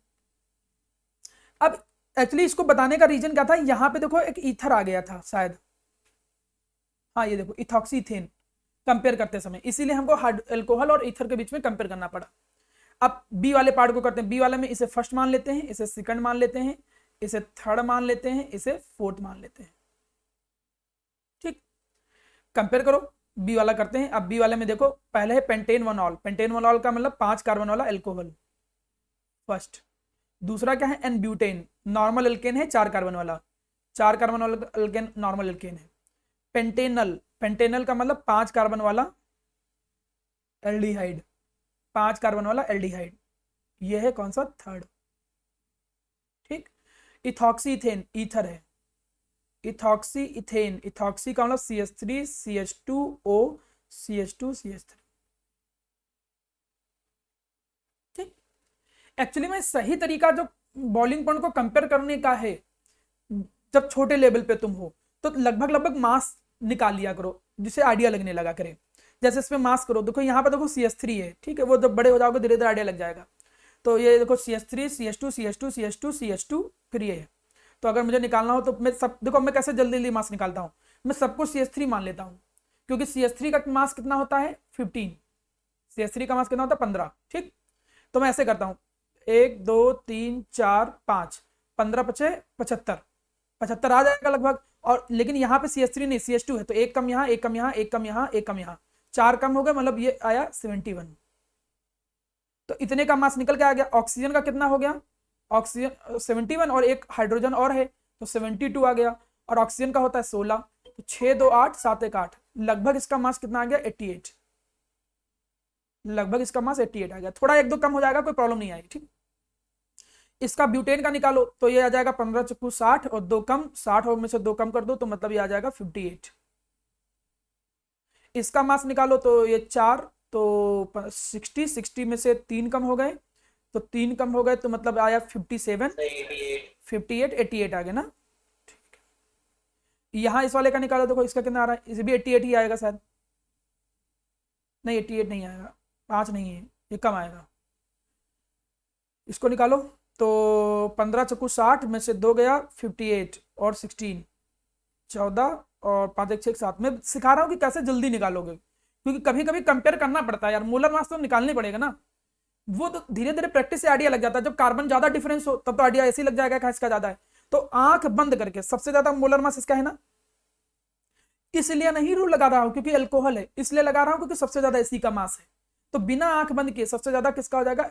अब एक्चुअली इसको बताने का रीजन क्या था, यहाँ पे देखो एक ईथर आ गया था शायद, हाँ ये देखो इथॉक्सीथेन, कंपेयर करते समय, इसीलिए हमको अल्कोहल और ईथर के बीच में कंपेयर करना पड़ा। अब बी वाले पार्ट को करते हैं, बी वाले में इसे फर्स्ट मान लेते हैं, इसे सेकंड मान लेते हैं, इसे थर्ड मान लेते हैं, इसे फोर्थ मान लेते हैं। ठीक, कंपेयर करो, बी वाला करते हैं। अब बी वाले में देखो, पहले है पेंटेन वनॉल। पेंटेन वनॉल का मतलब 5 कार्बन वाला एल्कोहल फर्स्ट। दूसरा क्या है, एन ब्यूटेन, नॉर्मल एल्केन है 4 कार्बन वाला, 4 कार्बन वाला एल्केन नॉर्मल एल्केन है। पेंटेनल, पेंटेनल का मतलब 5 कार्बन वाला एल्डिहाइड, 5 कार्बन वाला एल्डिहाइड, ये है कौन सा, थर्ड। ठीक, इथॉक्सी इथेन, ईथर है, इथॉक्सी इथेन, इथॉक्सी का मतलब CH3 CH2O CH2 CH3। ठीक, एक्चुअली में सही तरीका जो बॉइलिंग पॉइंट को कंपेयर करने का है, जब छोटे लेवल पे तुम हो तो लगभग मास निकाल लिया करो, जिससे आइडिया लगने लगा करे। जैसे इसमें मास करो, देखो यहाँ पे देखो CH3 है, ठीक है, वो जब बड़े हो जाओगे धीरे धीरे आइडिया लग जाएगा। तो ये देखो CH3 CH2 CH2 CH2 CH2, फिर ये है। तो अगर मुझे निकालना हो तो मैं सब, देखो मैं कैसे जल्दी जल्दी मास निकालता हूँ, मैं सबको CH3 मान लेता हूँ, क्योंकि CH3 का मास कितना होता है 15, CH3 का मास कितना होता है 15। ठीक, तो मैं ऐसे करता हूँ, 1 2 3 4 5, 15 पचे 75, 75 आ जाएगा लगभग। और लेकिन यहाँ पे CH3 नहीं, CH2 है, तो एक कम यहाँ, एक कम यहाँ, एक कम यहाँ, एक कम यहाँ, 4 कम हो गए, मतलब ये आया 71। तो इतने का मास निकल के आ गया। ऑक्सीजन का कितना हो गया, ऑक्सीजन 71 और एक हाइड्रोजन और है तो 72 आ गया, और ऑक्सीजन का होता है 16, तो 6 2 8 7 1 8, लगभग इसका मास कितना आ गया 88, लगभग इसका मास 88 आ गया। थोड़ा 1 2 कम हो जाएगा, कोई प्रॉब्लम नहीं आएगी। ठीक, इसका ब्यूटेन का निकालो तो ये आ जाएगा 15 चक्कू 60 और 2 कम, 60 और में से 2 कम कर दो तो मतलब ये आ जाएगा 58। इसका मास निकालो तो ये 4, तो 60, 60 में से 3 कम हो गए, तो 3 कम हो गए तो मतलब आया 57, 58 88 आ गया ना। ठीक है, यहाँ इस वाले का निकालो, देखो इसका कितना आ रहा है, इसे भी 88 ही आएगा शायद, नहीं 88 नहीं आएगा, 5 नहीं है, ये कम आएगा। इसको निकालो तो 15 चक्कू 60 में से 2 गया 58 और 16 14 और 5 1 6 7। मैं सिखा रहा हूँ कि कैसे जल्दी निकालोगे, क्योंकि कभी कभी कंपेयर करना पड़ता है यार, मोलर मास तो निकालनी पड़ेगा ना, वो तो धीरे धीरे प्रैक्टिस से आइडिया लग जाता है। जब कार्बन ज्यादा डिफरेंस हो तब तो आइडिया ऐसे ही लग जाएगा कि इसका ज्यादा है। तो आंख बंद करके, सबसे ज्यादा मोलर मास इसका है ना, इसलिए नहीं रूल लगा रहा हूं क्योंकि अल्कोहल है, इसलिए लगा रहा हूं क्योंकि सबसे ज्यादा इसी का मास है। तो बिना आंख बंद किए सबसे ज्यादा किसका हो जाएगा,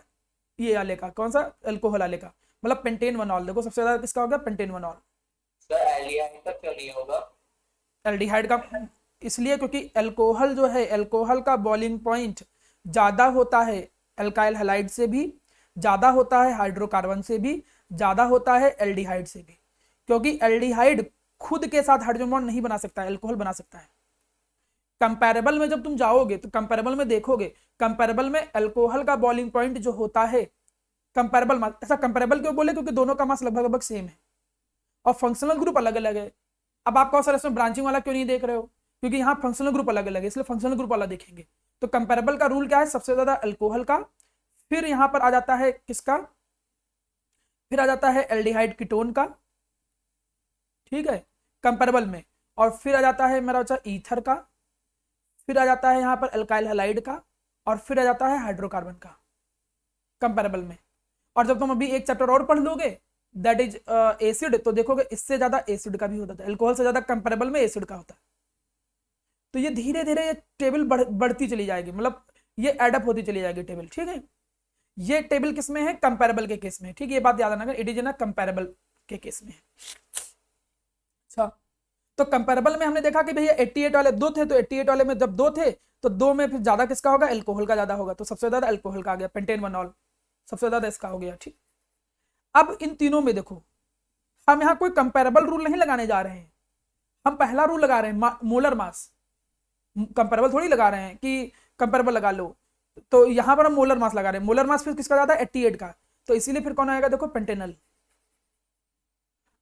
ये वाले का, कौन सा, अल्कोहल वाले का, मतलब पेंटेन वनॉल। देखो सबसे ज्यादा किसका हो गया, पेंटेन वनॉल। सर एल्डिहाइड का क्यों नहीं होगा? एल्डिहाइड का इसलिए क्योंकि अल्कोहल जो है, अल्कोहल का बॉइलिंग पॉइंट ज्यादा होता है अल्काइल हैलाइड से भी, ज्यादा होता है हाइड्रोकार्बन से भी, ज्यादा होता है एल्डिहाइड से भी, क्योंकि एल्डिहाइड खुद के साथ हाइड्रोजन बॉन्ड नहीं बना सकता है, अल्कोहल बना सकता है। कंपैरेबल में जब तुम जाओगे तो कंपैरेबल में देखोगे, कंपैरेबल में अल्कोहल का बॉइलिंग पॉइंट जो होता है, कंपैरेबल मास, ऐसा कंपैरेबल क्यों बोले, क्योंकि दोनों का मास लगभग लगभग सेम है और फंक्शनल ग्रुप अलग अलग है। अब आप कहो सर इसमें ब्रांचिंग वाला क्यों नहीं देख रहे हो, क्योंकि यहाँ फंक्शनल ग्रुप अलग अलग है, इसलिए फंक्शनल ग्रुप वाला देखेंगे। तो कंपैरेबल का रूल क्या है, सबसे ज्यादा अल्कोहल का, फिर यहाँ पर आ जाता है किसका, फिर आ जाता है एल्डिहाइड कीटोन का, ठीक है, कंपैरेबल में, और फिर आ जाता है मेरा बच्चा ईथर का, फिर आ जाता है यहाँ पर अल्काइल हैलाइड का, और फिर आ जाता है हाइड्रोकार्बन का कंपैरेबल में। और जब तुम अभी एक चैप्टर और पढ़ लोगे दैट इज एसिड, तो देखोगे इससे ज्यादा एसिड का भी होता है, अल्कोहल से ज्यादा कंपैरेबल में एसिड का होता है। तो ये धीरे धीरे ये टेबल बढ़ती चली जाएगी, मतलब ये एडअप होती चली जाएगी टेबल। ठीक है, ये टेबल किस में है, कंपैरेबल के केस में। ठीक है, ये बात याद रखना, इट इज ना कंपैरेबल के केस में है। अच्छा, तो कंपैरेबल में हमने देखा कि भैया 88 वाले 2 थे, तो 88 वाले में जब 2 थे तो 2 में फिर ज्यादा किसका होगा, अल्कोहल का ज्यादा होगा, तो सबसे ज्यादा अल्कोहल का आ गया, पेंटेन वनॉल सबसे ज्यादा इसका हो गया। ठीक, अब इन तीनों में देखो, हम यहाँ कोई कंपैरेबल रूल नहीं लगाने जा रहे हैं, हम पहला रूल लगा रहे हैं मोलर मास, कंपैरेबल थोड़ी लगा रहे हैं कि कंपैरेबल लगा लो। तो यहां पर हम मोलर मास लगा रहे हैं, मोलर मास फिर किसका ज्यादा है, 88 का, तो इसीलिए फिर कौन आएगा, देखो पेंटेनल।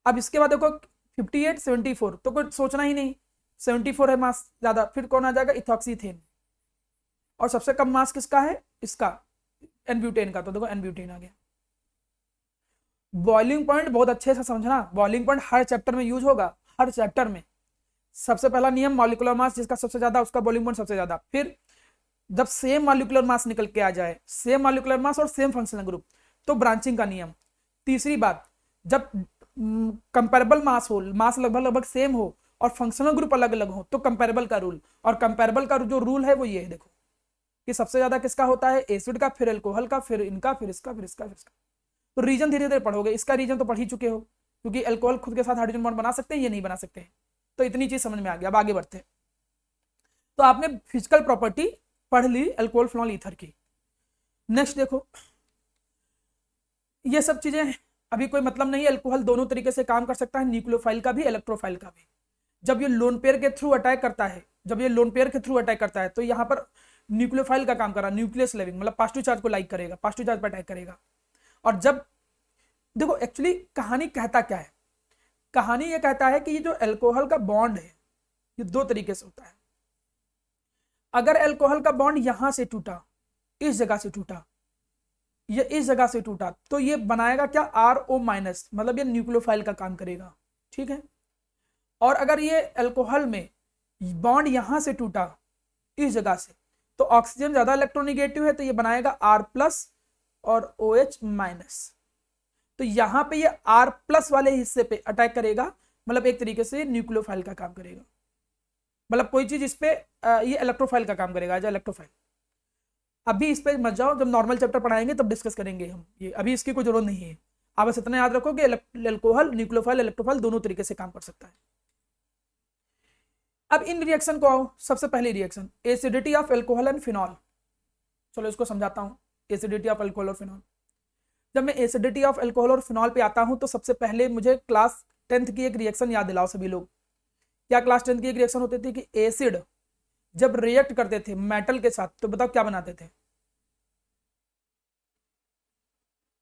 अब इसके बाद देखो 58 74, तो कोई सोचना ही नहीं, 74 है मास ज्यादा, फिर कौन आ जाएगा, इथॉक्सीथेन। और सबसे कम मास किसका है, इसका एन-ब्यूटेन का, तो देखो एन-ब्यूटेन आ गया। बॉइलिंग पॉइंट बहुत अच्छे से समझना, बॉइलिंग पॉइंट हर चैप्टर में यूज होगा, हर चैप्टर में। सबसे पहला नियम मॉलिक्यूलर मास, जिसका सबसे ज्यादा उसका बॉइलिंग पॉइंट सबसे ज्यादा। फिर जब सेम मॉलिक्यूलर मास निकल के आ जाए, सेम मॉलिक्यूलर मास और सेम फंक्शनल ग्रुप, तो ब्रांचिंग का नियम। तीसरी बात, जब कंपेरेबल मास हो, मास लगभग लगभग सेम हो और फंक्शनल ग्रुप अलग अलग हो, तो कंपेरेबल का रूल, और कंपेरेबल का जो रूल है वो ये है, देखो कि सबसे ज्यादा किसका होता है, एसिड का, फिर अल्कोहल का, फिर इनका, फिर इसका, फिर इसका, फिर इसका। तो रीजन धीरे धीरे पढ़ोगे, इसका रीजन तो पढ़ ही चुके हो, क्योंकि अल्कोहल खुद के साथ हाइड्रोजन बॉन्ड बना सकते हैं, ये नहीं बना सकते हैं। तो इतनी चीज समझ में आ गया। अब आगे बढ़ते हैं। तो आपने फिजिकल प्रॉपर्टी पढ़ ली अल्कोहल फिनॉल ईथर की। नेक्स्ट देखो, ये सब चीजें अभी कोई मतलब नहीं है। अल्कोहल दोनों तरीके से काम कर सकता है, न्यूक्लियोफाइल का भी, इलेक्ट्रोफाइल का भी। जब ये लोन पेयर के थ्रू अटैक करता है, जब ये लोन पेयर के थ्रू अटैक करता है, तो यहाँ पर न्यूक्लियोफाइल का काम कर रहा है, न्यूक्लियस लेविंग, मतलब पॉजिटिव चार्ज को लाइक करेगा, पॉजिटिव चार्ज पर अटैक करेगा। और जब देखो एक्चुअली कहानी कहता क्या है, कहानी ये कहता है कि ये जो अल्कोहल का बॉन्ड है ये दो तरीके से होता है। अगर अल्कोहल का बॉन्ड यहां से टूटा, इस जगह से टूटा, ये इस जगह से टूटा, तो ये बनाएगा क्या, RO माइनस, मतलब ये न्यूक्लियोफाइल का काम करेगा, ठीक है। और अगर ये अल्कोहल में बॉन्ड यहां से टूटा इस जगह से, तो ऑक्सीजन ज्यादा इलेक्ट्रोनिगेटिव है, तो ये बनाएगा R+ और OH माइनस। तो यहां पे ये R+ वाले हिस्से पे अटैक करेगा, मतलब एक तरीके से न्यूक्लियोफाइल का काम करेगा, मतलब कोई चीज इस पे ये इलेक्ट्रोफाइल का काम करेगा, इलेक्ट्रोफाइल। अभी इस पे मत जाओ, जब नॉर्मल चैप्टर पढ़ाएंगे तब डिस्कस करेंगे हम ये, अभी इसकी कोई जरूरत नहीं है। आप बस इतना याद रखो कि अल्कोहल, न्यूक्लियोफाइल, इलेक्ट्रोफाइल दोनों तरीके से काम कर सकता है। अब इन रिएक्शन को आओ। सबसे पहले reaction acidity of alcohol and phenol. चलो इसको समझाता हूँ, एसिडिटी ऑफ अल्कोहल और फिनॉल। जब मैं एसिडिटी ऑफ अल्कोहल और फिनॉल पे आता हूं, तो सबसे पहले मुझे क्लास 10th की एक रिएक्शन याद दिलाओ सभी लोग। क्या क्लास 10th की एक रिएक्शन होती थी कि एसिड जब रिएक्ट करते थे मेटल के साथ, तो बताओ क्या बनाते थे,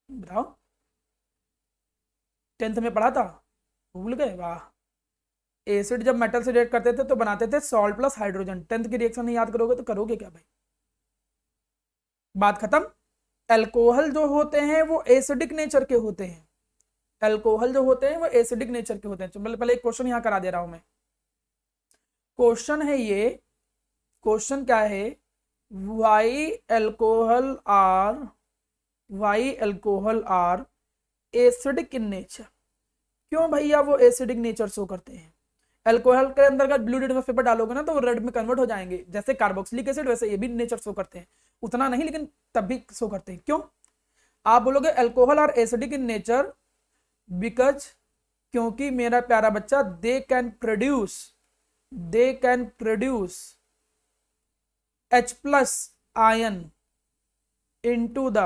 बताओ, 10th में पढ़ा था, भूल गए, वाह। एसिड जब मेटल से रिएक्ट करते थे तो बनाते थे सॉल्ट प्लस हाइड्रोजन। 10th की रिएक्शन नहीं याद करोगे तो करोगे क्या भाई, बात खत्म। अल्कोहल जो होते हैं वो एसिडिक नेचर के होते हैं, अल्कोहल जो होते हैं वो एसिडिक नेचर के होते हैं। मतलब पहले एक क्वेश्चन यहां करा दे रहा हूं मैं। क्वेश्चन है ये, क्वेश्चन क्या है, why alcohol are acidic in nature. क्यों भैया वो एसिडिक नेचर शो करते हैं। अल्कोहल के अंदर अगर ब्लू लिटमस पेपर डालोगे ना तो वो रेड में कन्वर्ट हो जाएंगे, जैसे कार्बोक्सिलिक एसिड, वैसे ये भी नेचर शो करते हैं, उतना नहीं लेकिन तब भी शो करते हैं। क्यों आप बोलोगे alcohol are acidic in nature, because, क्योंकि मेरा प्यारा बच्चा they can produce H+ ion into the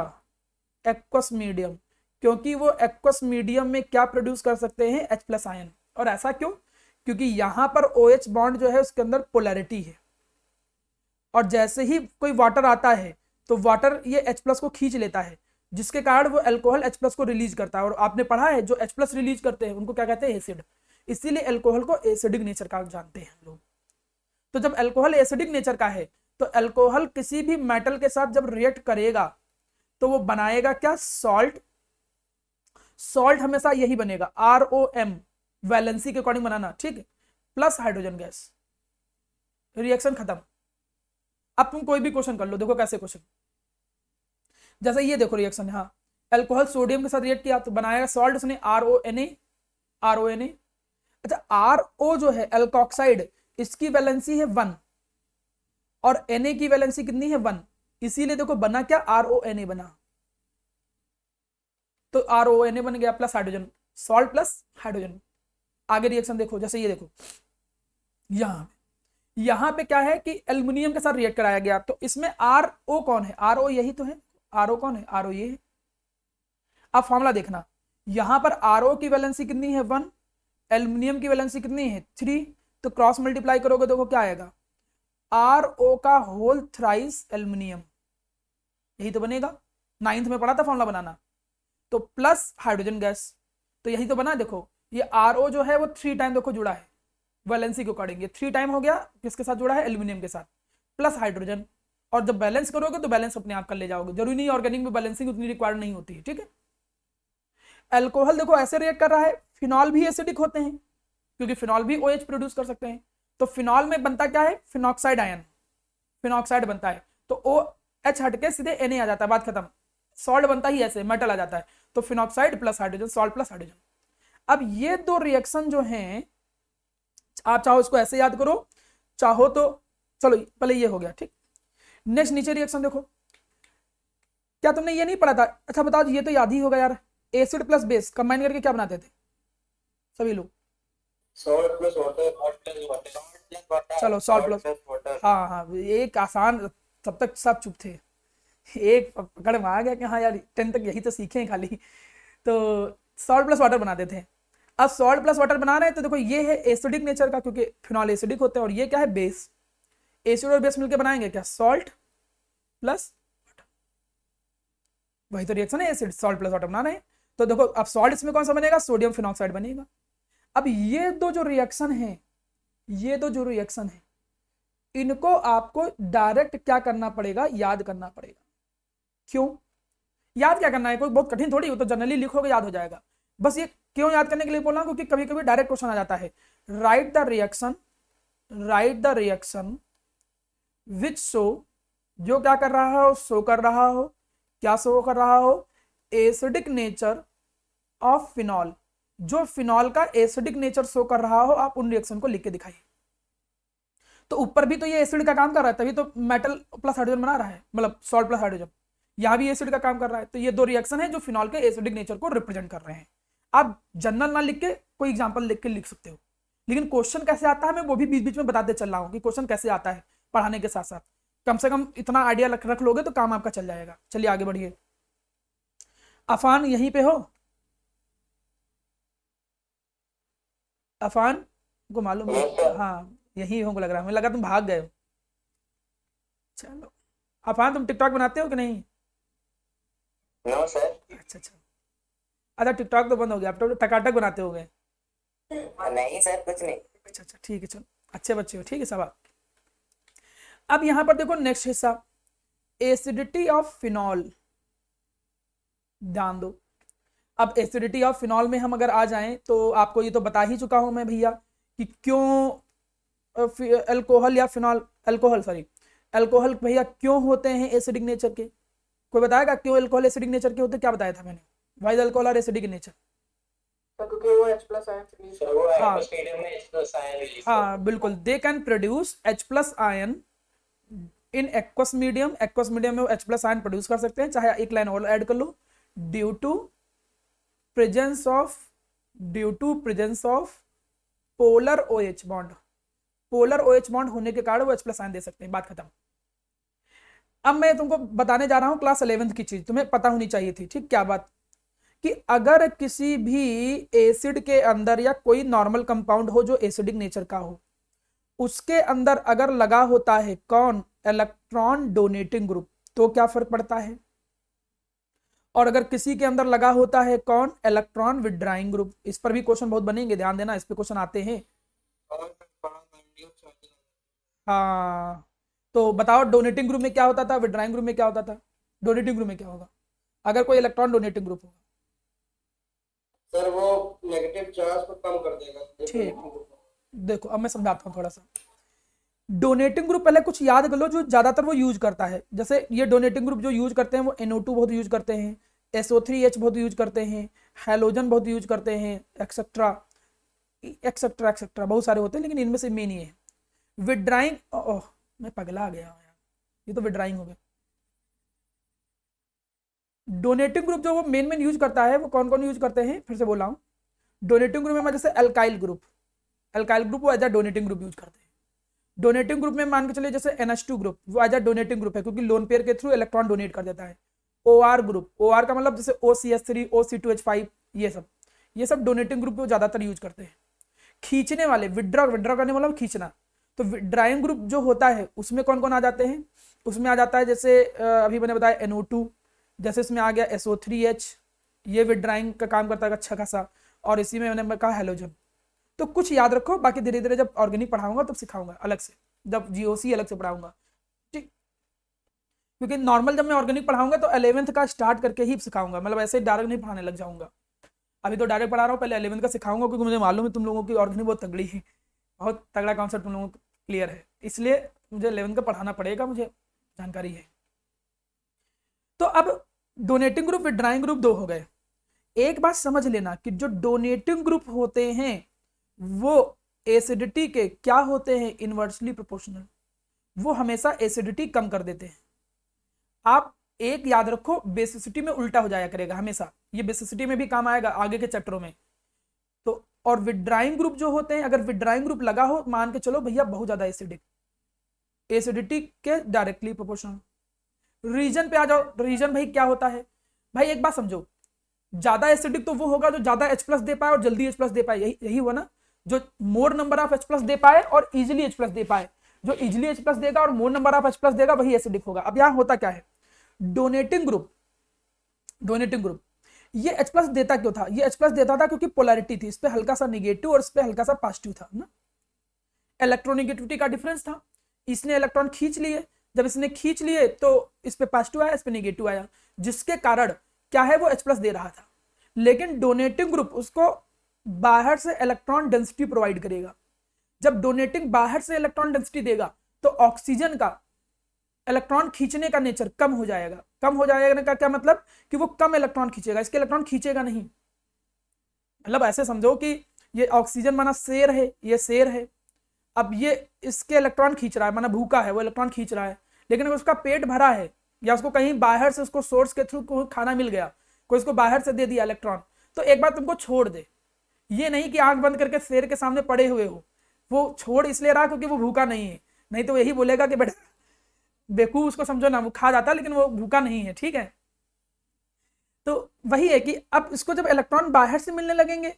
aqueous medium. क्योंकि वो एक्वस मीडियम में क्या प्रोड्यूस कर सकते हैं, H+ आयन। और ऐसा क्यों, क्योंकि यहां पर OH बॉन्ड जो है उसके अंदर पोलैरिटी है, और जैसे ही कोई वाटर आता है तो वाटर ये H+ को खींच लेता है, जिसके कारण वो अल्कोहल H+ को रिलीज करता है। और आपने पढ़ा है जो H+ रिलीज करते हैं उनको क्या कहते हैं, एसिड। इसीलिए अल्कोहल को एसिडिक नेचर का जानते हैं लोग। तो जब अल्कोहल एसिडिक नेचर का है, तो अल्कोहल किसी भी मेटल के साथ जब रिएक्ट करेगा तो वो बनाएगा क्या, सॉल्ट। सॉल्ट हमेशा यही बनेगा, ROM, वैलेंसी के अकॉर्डिंग बनाना, ठीक है, प्लस हाइड्रोजन गैस। रिएक्शन खत्म। अब तुम कोई भी क्वेश्चन कर लो, देखो कैसे क्वेश्चन, जैसे ये देखो रिएक्शन, हाँ अल्कोहल सोडियम के साथ रिएक्ट किया तो बनाएगा सॉल्ट, उसने RONA। अच्छा RO जो है अल्कोक्साइड, इसकी वैलेंसी है 1 और Na की वैलेंसी कितनी है 1, इसीलिए देखो बना क्या, RONA बना। तो RONA बन गया plus hydrogen, salt plus hydrogen. आगे रिएक्शन देखो, जैसे ये देखो यहां पे क्या है कि एल्युमिनियम के साथ रिएक्ट कराया गया, तो इसमें RO कौन है, RO यही तो है, RO कौन है, RO ये है। अब फॉर्मूला देखना, यहां पर RO की वैलेंसी कितनी है 1, एल्युमिनियम की वैलेंसी कितनी है 3, तो क्रॉस मल्टीप्लाई करोगे देखो क्या आएगा, RO का होल थ्राइस एल्युमिनियम, यही तो बनेगा। 9th में पढ़ा था फॉर्मूला बनाना। तो प्लस हाइड्रोजन गैस, तो यही तो बना। देखो ये RO जो है वो 3 टाइम देखो जुड़ा है वैलेंसी के अकॉर्डिंग, ये 3 टाइम हो गया, किसके साथ जुड़ा है, एल्युमिनियम के साथ, प्लस हाइड्रोजन। और जब बैलेंस करोगे तो बैलेंस अपने आप कर ले जाओगे, जरूरी नहीं ऑर्गेनिक में बैलेंसिंग उतनी रिक्वायर्ड नहीं होती है, ठीक है। अल्कोहल देखो ऐसे रिएक्ट कर रहा है, फिनॉल भी एसिडिक होते हैं क्योंकि फिनॉल भी OH प्रोड्यूस कर सकते हैं। तो फिनॉल में बनता क्या है, फिनॉक्साइड आयन, फिनॉक्साइड बनता है, तो OH हटके सीधे Na आ जाता है, बात खत्म। सॉल्ट बनता ही ऐसे, मेटल आ जाता है, तो phenoxide plus hydrogen, salt plus hydrogen. अब ये दो रिएक्शन जो हैं, आप चाहो इसको ऐसे याद करो, चाहो तो चलो पहले ये हो गया, ठीक। नेक्स्ट नीचे रिएक्शन देखो, क्या तुमने ये नहीं पढ़ा था? अच्छा बताओ, ये तो याद ही होगा यार, एसिड प्लस बेस कंबाइन करके क्या बनाते थे सभी लोग? Salt plus water, hot plus water, चलो सॉल्ट प्लस वाटर। हाँ हाँ, एक आसान, तब तक सब चुप थे, एक पकड़ में आ गया कि हाँ यार 10 तक यही तो सीखे हैं खाली। तो सॉल्ट प्लस वाटर बनाते थे। अब सॉल्ट प्लस वाटर बना रहे हैं तो देखो ये है एसिडिक नेचर का, क्योंकि फिनॉल एसिडिक होते हैं, और ये क्या है बेस। एसिड और बेस मिलकर बनाएंगे क्या? Salt plus water. वही तो रिएक्शन है, एसिड सॉल्ट प्लस वाटर बना रहे हैं। तो देखो अब सॉल्ट इसमें कौन सा बनेगा? सोडियम फिनॉक्साइड बनेगा। अब ये दो जो रिएक्शन है, ये दो जो रिएक्शन है, इनको आपको डायरेक्ट क्या करना पड़ेगा? याद करना पड़ेगा। क्यों याद क्या करना है? कोई बहुत कठिन थोड़ी, हो तो जनरली लिखोगे याद हो जाएगा। बस ये क्यों याद करने के लिए बोल रहा हूं? क्योंकि कभी कभी डायरेक्ट क्वेश्चन आ जाता है, right the reaction which show, जो क्या कर रहा हो? शो कर रहा हो, क्या शो कर रहा हो? एसिडिक नेचर ऑफ फिनॉल, जो फिनॉल का एसिडिक नेचर शो कर रहा हो, आप उन रिएक्शन को लिख के दिखाइए। तो ऊपर भी तो ये एसिड का काम कर रहा है, तभी तो मेटल प्लस हाइड्रोजन बना रहा है, मतलब सॉल्ट प्लस हाइड्रोजन, यहां भी एसिड का काम कर रहा है। तो ये दो रिएक्शन है जो फिनॉल के एसिडिक नेचर को रिप्रेजेंट कर रहे हैं। आप जनरल ना लिख के कोई एग्जांपल लिख के लिख सकते हो, लेकिन क्वेश्चन कैसे आता है मैं वो भी बीच बीच में बताते चल रहा हूं कि क्वेश्चन कैसे आता है पढ़ाने के साथ साथ। कम से कम इतना आइडिया रख लोगे तो काम आपका चल जाएगा। चलिए आगे बढ़िए। अफान यहीं पे हो? अफान को मालूम है? हाँ यही होगा लग रहा है, मुझे लगा तुम भाग गए हो। चलो अफान, तुम टिकटॉक बनाते हो कि नहीं? No sir. अच्छा अच्छा, अच्छा टिकटॉक तो बंद हो गया, अब तो टकाटक बनाते हो गए। नहीं सर, कुछ नहीं। अच्छा अच्छा ठीक है, चलो अच्छे बच्चे हो, ठीक है सब। अब यहां पर देखो नेक्स्ट हिस्सा, एसिडिटी ऑफ फिनॉल, ध्यान दो। अब एसिडिटी ऑफ फिनॉल में हम अगर आ जाएं तो आपको ये तो बता ही चुका हूं मैं भैया कि क्यों अल्कोहल या फिनॉल, अल्कोहल भैया क्यों होते हैं एसिडिक नेचर के? कोई बताएगा क्यों अल्कोहल एसिडिक नेचर के होते? क्या बताया था मैंने? वाइज अल्कोहल और एसिडिक नेचर। क्योंकि वो H+ आयन रिलीज सर वो हाँ एटमॉस्फेयर में H+ आयन रिलीज हाँ बिल्कुल, दे can produce H+ ion in aqueous medium. Aqueous medium में वो H+ आयन प्रोड्यूस कर सकते हैं। चाहे एक लाइन और ऐड कर लो, due to presence of polar OH bond. Polar OH bond होने के कारण वो H+ आयन दे सकते हैं। बात खत्म। अब मैं तुमको बताने जा रहा हूं क्लास 11th की चीज, तुम्हें पता होनी चाहिए थी, ठीक। क्या बात? कि अगर किसी भी एसिड के अंदर या कोई नॉर्मल कंपाउंड हो जो एसिडिक नेचर का हो, उसके अंदर अगर लगा होता है कौन? इलेक्ट्रॉन डोनेटिंग ग्रुप, तो क्या फर्क पड़ता है? और अगर किसी के अंदर लगा होता है कौन? Electron withdrawing group. इस पर भी क्वेश्चन बहुत बनेंगे, ध्यान देना, इस पे क्वेश्चन आते हैं। हाँ तो बताओ डोनेटिंग ग्रुप में क्या होता था, विड्राइंग ग्रुप में क्या होता था? डोनेटिंग ग्रुप में क्या होगा अगर कोई इलेक्ट्रॉन डोनेटिंग ग्रुप होगा? सर वो नेगेटिव चार्ज को कम कर देगा। ठीक, देखो अब मैं समझाता हूँ थोड़ा सा। डोनेटिंग ग्रुप पहले कुछ याद कर लो जो ज्यादातर वो यूज करता है। जैसे ये डोनेटिंग ग्रुप जो यूज करते हैं वो NO2 बहुत यूज करते हैं, SO3H बहुत यूज करते हैं, हैलोजन बहुत यूज करते हैं, एक्सेट्रा एक्सेट्रा एक्सेट्रा बहुत सारे होते हैं, लेकिन इनमें से मेन ये है विड्राइंग। ओह मैं पगला गया यार, ये तो विड्राइंग हो गया। डोनेटिंग ग्रुप जो वो मेन यूज करता है वो कौन कौन यूज करते हैं? फिर से बोला हूँ, डोनेटिंग ग्रुप में जैसे अल्काइल ग्रुप वो as a donating group use करते हैं। डोनेटिंग ग्रुप में मान के चलिए जैसे NH2 ग्रुप, वो एज अ डोनेटिंग ग्रुप है क्योंकि लोन पेयर के थ्रू इलेक्ट्रॉन डोनेट कर देता है। OR ग्रुप, OR का मतलब जैसे OCH3 OC2H5, ये सब डोनेटिंग ग्रुप को ज्यादातर यूज करते हैं। खींचने वाले, विड्रॉ करने वाला खींचना, तो विड्राइंग ग्रुप जो होता है उसमें कौन कौन आ जाते हैं? उसमें आ जाता है जैसे अभी मैंने बताया NO2, जैसे इसमें आ गया SO3H, ये विड्राइंग का काम करता है अच्छा खासा, और इसी में मैंने कहा हैलोजन। तो कुछ याद रखो, बाकी धीरे धीरे जब ऑर्गेनिक पढ़ाऊंगा तब सिखाऊंगा अलग से, जब GOC अलग से पढ़ाऊंगा, ठीक। क्योंकि नॉर्मल जब मैं ऑर्गेनिक पढ़ाऊंगा तो 11th का स्टार्ट करके ही सिखाऊंगा, मतलब ऐसे डायरेक्ट नहीं पढ़ाने लग जाऊंगा। अभी तो डायरेक्ट पढ़ा रहा हूँ, पहले 11th का सिखाऊंगा क्योंकि मुझे मालूम है तुम लोगों की ऑर्गेनिक बहुत तगड़ी है, बहुत तगड़ा कॉन्सेप्ट तुम लोगों को क्लियर है, इसलिए मुझे 11th का पढ़ाना पड़ेगा, मुझे जानकारी है। तो अब डोनेटिंग ग्रुप विड्राइंग ग्रुप दो हो गए। एक बात समझ लेना कि जो डोनेटिंग ग्रुप होते हैं वो एसिडिटी के क्या होते हैं, इनवर्सली प्रोपोर्शनल, वो हमेशा एसिडिटी कम कर देते हैं। आप एक याद रखो, बेसिसिटी में उल्टा हो जाया करेगा हमेशा, ये बेसिसिटी में भी काम आएगा आगे के चैप्टरों में। तो और विड्राइंग ग्रुप जो होते हैं, अगर विड्राइंग ग्रुप लगा हो, मान के चलो भैया बहुत ज्यादा एसिडिक, एसिडिटी के डायरेक्टली प्रोपोर्शनल। रीजन पे आ जाओ, रीजन भाई क्या होता है, भाई एक बात समझो, ज्यादा एसिडिक तो वो होगा जो ज्यादा H+ दे पाए और जल्दी H+ दे पाए, यही हुआ ना, जो मोर नंबर ऑफ H+ दे पाए और इजिली H+ दे पाए। जो इजिली H+ देगा और मोर नंबर ऑफ H+ देगा वही एसिडिक होगा। अब यहां होता क्या है, डोनेटिंग ग्रुप ये H+ देता क्यों था, ये H+ देता था क्योंकि पोलैरिटी थी, इस पे हल्का सा निगेटिव और इस पे हल्का सा पॉजिटिव था ना, इलेक्ट्रोनेगेटिविटी का डिफरेंस था। इसने इलेक्ट्रॉन खींच लिए, जब इसने खींच लिए तो इस पे पॉजिटिव आया, इस पे नेगेटिव आया, जिसके कारण क्या है वो H+ दे रहा था। लेकिन डोनेटिंग ग्रुप उसको बाहर से इलेक्ट्रॉन डेंसिटी प्रोवाइड करेगा। जब डोनेटिंग बाहर से इलेक्ट्रॉन डेंसिटी देगा तो ऑक्सीजन का इलेक्ट्रॉन खींचने का नेचर कम हो जाएगा। कम हो जाएगा का क्या मतलब, कि वो कम इलेक्ट्रॉन खींचेगा, इसके इलेक्ट्रॉन खींचेगा नहीं। मतलब ऐसे समझो कि ये ऑक्सीजन माना शेर है, ये शेर है, अब ये इसके इलेक्ट्रॉन खींच रहा है, माना भूखा है, वो इलेक्ट्रॉन खींच रहा है, लेकिन अगर उसका पेट भरा है या उसको कहीं बाहर से उसको सोर्स के थ्रू खाना मिल गया, कोई इसको बाहर से दे दिया इलेक्ट्रॉन, तो एक बार तुमको छोड़ दे। ये नहीं कि आंख बंद करके शेर के सामने पड़े हुए हो, वो छोड़ इसलिए रहा क्योंकि वो भूखा नहीं है, नहीं तो यही बोलेगा कि बेटा बेवकूफ, उसको समझो ना, वो खा जाता लेकिन वो भूखा नहीं है, ठीक है। तो वही है कि अब इसको जब इलेक्ट्रॉन बाहर से मिलने लगेंगे,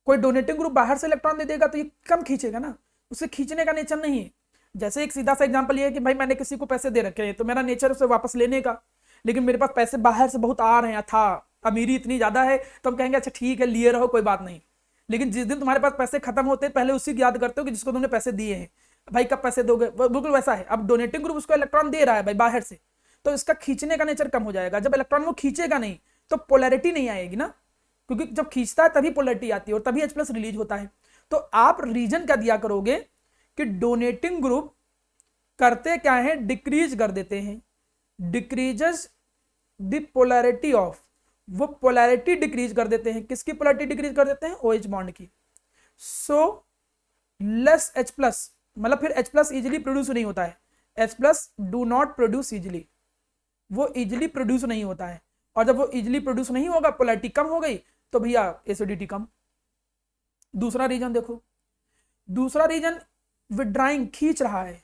कोई डोनेटिंग ग्रुप बाहर से इलेक्ट्रॉन दे देगा तो ये कम खींचेगा ना, उसे खींचने का नेचर नहीं है। जैसे एक सीधा सा एग्जांपल ये है कि भाई मैंने किसी को पैसे दे रखे हैं तो मेरा नेचर उसे वापस लेने का, लेकिन मेरे पास पैसे बाहर से बहुत आ रहे हैं, था अमीरी इतनी ज्यादा है तो हम कहेंगे अच्छा ठीक है लिए रहो कोई बात नहीं। लेकिन जिस दिन तुम्हारे पास पैसे खत्म होते हैं पहले उसी को याद करते हो कि जिसको तुमने पैसे दिए हैं, भाई कब पैसे दोगे, बिल्कुल वैसा है। अब डोनेटिंग ग्रुप उसको इलेक्ट्रॉन दे रहा है भाई बाहर से, तो इसका खींचने का नेचर कम हो जाएगा। जब इलेक्ट्रॉन वो खींचेगा नहीं तो पोलैरिटी नहीं आएगी ना, क्योंकि जब खींचता है तभी पोलैरिटी आती है और तभी H+ रिलीज होता है। तो आप रीजन क्या दिया करोगे कि डोनेटिंग ग्रुप करते क्या है, डिक्रीज कर देते हैं, डिक्रीजेस द पोलैरिटी ऑफ, वो पोलैरिटी डिक्रीज कर देते हैं। किसकी पोलैरिटी डिक्रीज कर देते हैं, OH बॉन्ड की। सो लेस H+, मतलब फिर H+ इजिली प्रोड्यूस नहीं होता है, H+ do not produce easily, वो इजिली प्रोड्यूस नहीं होता है। और जब वो इजिली प्रोड्यूस नहीं होगा, पोलैरिटी कम हो गई, तो भैया एसिडिटी कम। दूसरा रीजन देखो, दूसरा रीजन विड्राइंग, खींच रहा है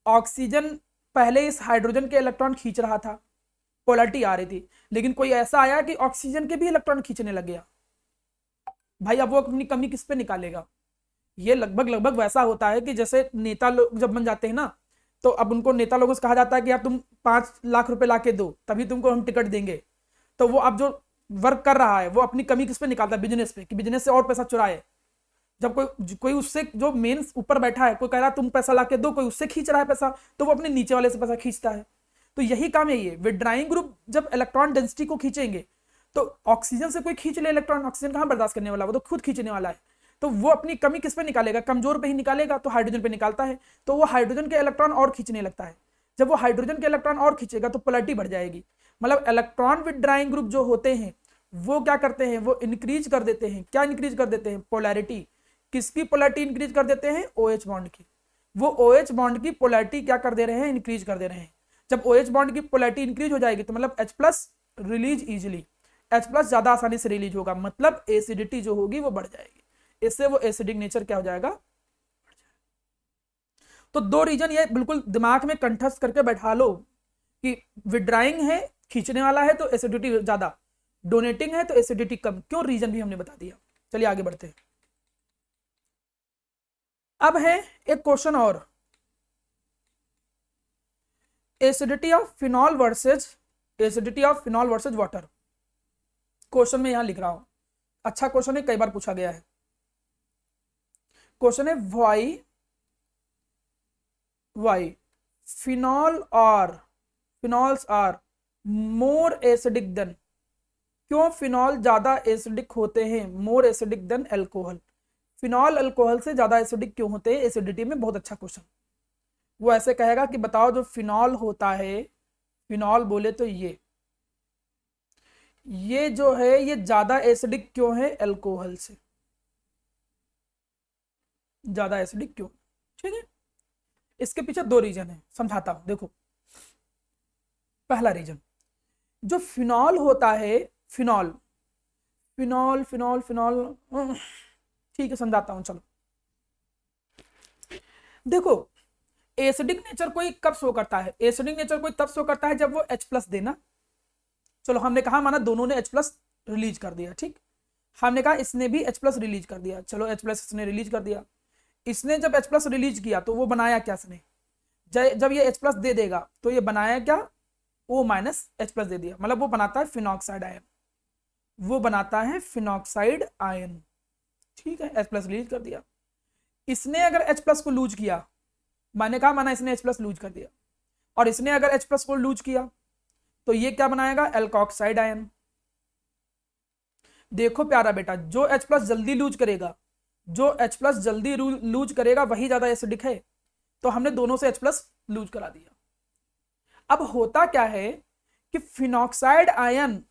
ऑक्सीजन, पहले इस हाइड्रोजन के इलेक्ट्रॉन खींच रहा था, पोलैरिटी आ रही थी, लेकिन कोई ऐसा आया कि ऑक्सीजन के भी इलेक्ट्रॉन खींचने लग गया, भाई अब वो अपनी कमी किस पे निकालेगा। ये लगभग वैसा होता है कि जैसे नेता लोग जब बन जाते हैं ना, तो अब उनको नेता लोगों से कहा जाता है कि यार तुम 5 लाख रुपए ला के दो तभी तुमको हम टिकट देंगे। तो वो अब जो वर्क कर रहा है वो अपनी कमी किस पे निकालता है, बिजनेस पे, कि बिजनेस से और पैसा चुराए। जब कोई उससे जो मेन ऊपर बैठा है, कोई कह रहा है तुम पैसा ला के दो, कोई उससे खींच रहा है पैसा, तो वो अपने नीचे वाले से पैसा खींचता है। तो यही काम है ये विड्राइंग ग्रुप, जब इलेक्ट्रॉन डेंसिटी को खींचेंगे तो ऑक्सीजन से कोई खींच ले इलेक्ट्रॉन, ऑक्सीजन कहां बर्दाश्त करने वाला, वो तो खुद खींचने वाला है। तो वो अपनी कमी किस पे निकालेगा, कमजोर पे ही निकालेगा, तो हाइड्रोजन पे निकालता है, तो वो हाइड्रोजन के इलेक्ट्रॉन और खींचने लगता है। जब वो हाइड्रोजन के इलेक्ट्रॉन और खींचेगा तो पोलैरिटी बढ़ जाएगी। मतलब इलेक्ट्रॉन विड्राइंग ग्रुप जो होते हैं वो क्या करते हैं, वो इंक्रीज कर देते हैं, क्या इंक्रीज कर देते हैं, पोलैरिटी। किसकी पोलैरिटी इंक्रीज कर देते हैं, OH बॉन्ड की। वो OH बॉन्ड की पोलैरिटी क्या कर दे रहे हैं, इंक्रीज कर दे रहे हैं। जब OH बॉन्ड की पोलैरिटी इंक्रीज हो जाएगी तो मतलब H+ रिलीज इजिली, H+ ज्यादा आसानी से रिलीज होगा, मतलब एसिडिटी जो होगी वो बढ़ जाएगी, इससे वो एसिडिक नेचर क्या हो जाएगा। तो दो रीजन ये बिल्कुल दिमाग में कंठस्थ करके बैठा लो कि विड्राइंग है, खींचने वाला है तो एसिडिटी ज्यादा, डोनेटिंग है तो एसिडिटी कम। क्यों, रीजन भी हमने बता दिया। चलिए आगे बढ़ते हैं। अब है एक क्वेश्चन और, acidity of phenol versus water. Question में यहां लिख रहा हूं, अच्छा क्वेश्चन है, कई बार पूछा गया है। क्वेश्चन है why phenols are more acidic than, क्यों फिनॉल ज्यादा एसिडिक होते हैं, more acidic than alcohol. Phenol alcohol से ज्यादा एसिडिक क्यों होते हैं एसिडिटी में, बहुत अच्छा क्वेश्चन। वो ऐसे कहेगा कि बताओ जो फिनॉल होता है, फिनॉल बोले तो ये जो है ये ज्यादा एसिडिक क्यों है अल्कोहल से, ज्यादा एसिडिक क्यों, ठीक है। इसके पीछे दो रीजन है, समझाता हूं देखो। पहला रीजन, जो फिनॉल होता है, फिनॉल फिनॉल फिनॉल फिनॉल ठीक है समझाता हूं चलो। देखो एसिडिक नेचर कोई कब शो करता है, एसिडिक नेचर कोई तब शो करता है जब वो H+ देना। चलो हमने कहा माना दोनों ने H+ रिलीज कर दिया, ठीक। हमने कहा इसने भी H+ रिलीज कर दिया, चलो H+ इसने रिलीज कर दिया। इसने जब H+ रिलीज किया तो वो बनाया क्या इसने, जब ये H+ दे देगा तो ये बनाया क्या, O- H+ दे दिया, मतलब वो बनाता है फिनॉक्साइड आयन, वो बनाता है फिनॉक्साइड आयन, ठीक है। H+ रिलीज कर दिया। इसने अगर H+ को लूज किया, मैंने कहा माना इसने H+ लूज कर दिया, और इसने अगर H+ को लूज किया तो ये क्या बनाएगा, एल्कोक्साइड आयन। देखो प्यारा बेटा, जो H+ जल्दी लूज करेगा, जो H+ जल्दी लूज करेगा वही ज्यादा एसिडिक है, तो हमने दोनों से H+ लूज करा दिया। अब होता क्या है कि phenoxide ion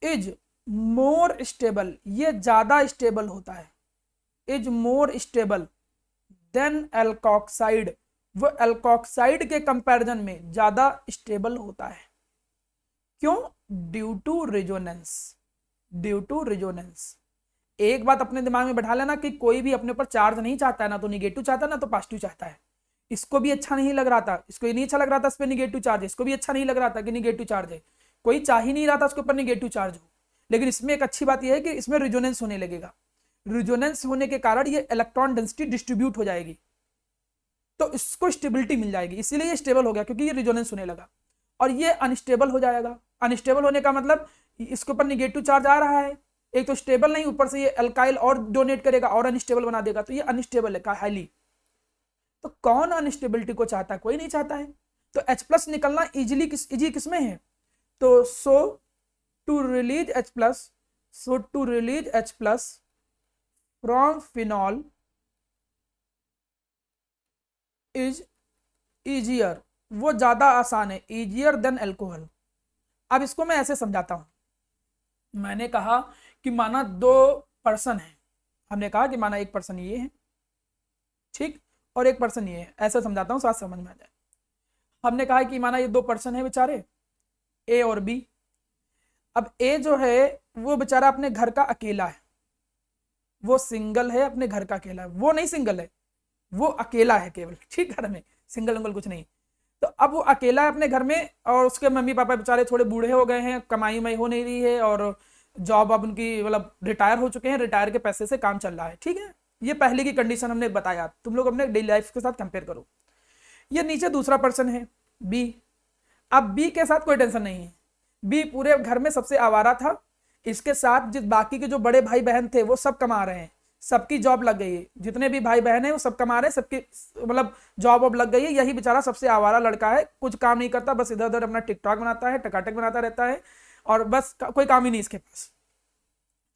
is more stable, ये ज्यादा स्टेबल होता है, is more stable than alkoxide, वो एल्कोक्साइड के कंपैरिजन में ज्यादा स्टेबल होता है। क्यों, due to resonance, due to resonance. एक बात अपने दिमाग में बैठा लेना कि कोई भी अपने ऊपर चार्ज नहीं चाहता है, ना तो निगेटिव चाहता है ना तो पॉजिटिव चाहता है। इसको भी अच्छा नहीं लग रहा था, इसको ये नहीं अच्छा लग रहा था इस पर निगेटिव चार्ज है, इसको भी अच्छा नहीं लग रहा था कि निगेटिव चार्ज है, कोई चाह ही नहीं रहा था उसके ऊपर निगेटिव चार्ज हो। लेकिन इसमें एक अच्छी बात यह है कि इसमें रिजोनेंस होने लगेगा, रिजोनेंस होने के कारण ये इलेक्ट्रॉन डेंसिटी डिस्ट्रीब्यूट हो जाएगी, तो इसको स्टेबिलिटी मिल जाएगी, इसीलिए ये स्टेबल हो गया क्योंकि ये रिजोनेंस होने लगा। और ये अनस्टेबल हो जाएगा, अनस्टेबल होने का मतलब इसके ऊपर निगेटिव चार्ज आ रहा है, एक तो स्टेबल नहीं, ऊपर से ये अल्काइल और डोनेट करेगा और अनस्टेबल बना देगा, तो ये अनस्टेबल है हाईली। तो कौन अनस्टेबिलिटी को चाहता है, कोई नहीं चाहता है। तो H+ निकलना इजीली इजी किसमें है, तो to release H+ from phenol is easier, वो ज्यादा आसान है, इजियर देन एल्कोहल। अब इसको मैं ऐसे समझाता हूं। मैंने कहा कि माना 2 पर्सन है, हमने कहा कि माना एक पर्सन ये है, ठीक, और एक पर्सन ये है, ऐसा समझाता हूं साथ समझ में आ जाए। हमने कहा कि माना ये 2 पर्सन है बेचारे, ए और बी। अब ए जो है वो बेचारा अपने घर का अकेला है, वो सिंगल है, अपने घर का अकेला है, वो नहीं सिंगल है, वो अकेला है केवल, ठीक, घर में सिंगल उंगल कुछ नहीं। तो अब वो अकेला है अपने घर में, और उसके मम्मी पापा बेचारे थोड़े बूढ़े हो गए हैं, कमाई उमाई हो नहीं रही है, और जॉब अब उनकी मतलब रिटायर हो चुके हैं, रिटायर के पैसे से काम चल रहा है, ठीक है। ये पहले की कंडीशन हमने बताया, तुम लोग अपने डेली लाइफ के साथ कंपेयर करो। ये नीचे दूसरा पर्सन है बी। अब बी के साथ कोई टेंशन नहीं है, बी पूरे घर में सबसे आवारा था, इसके साथ जिस बाकी के जो बड़े भाई बहन थे वो सब कमा रहे हैं, सबकी जॉब लग गई है, जितने भी भाई बहन हैं वो सब कमा रहे हैं, सबकी मतलब जॉब वॉब लग गई है। यही बेचारा सबसे आवारा लड़का है, कुछ काम नहीं करता, बस इधर उधर अपना टिकटॉक बनाता है, टकाटक बनाता रहता है, और बस कोई काम ही नहीं इसके पास।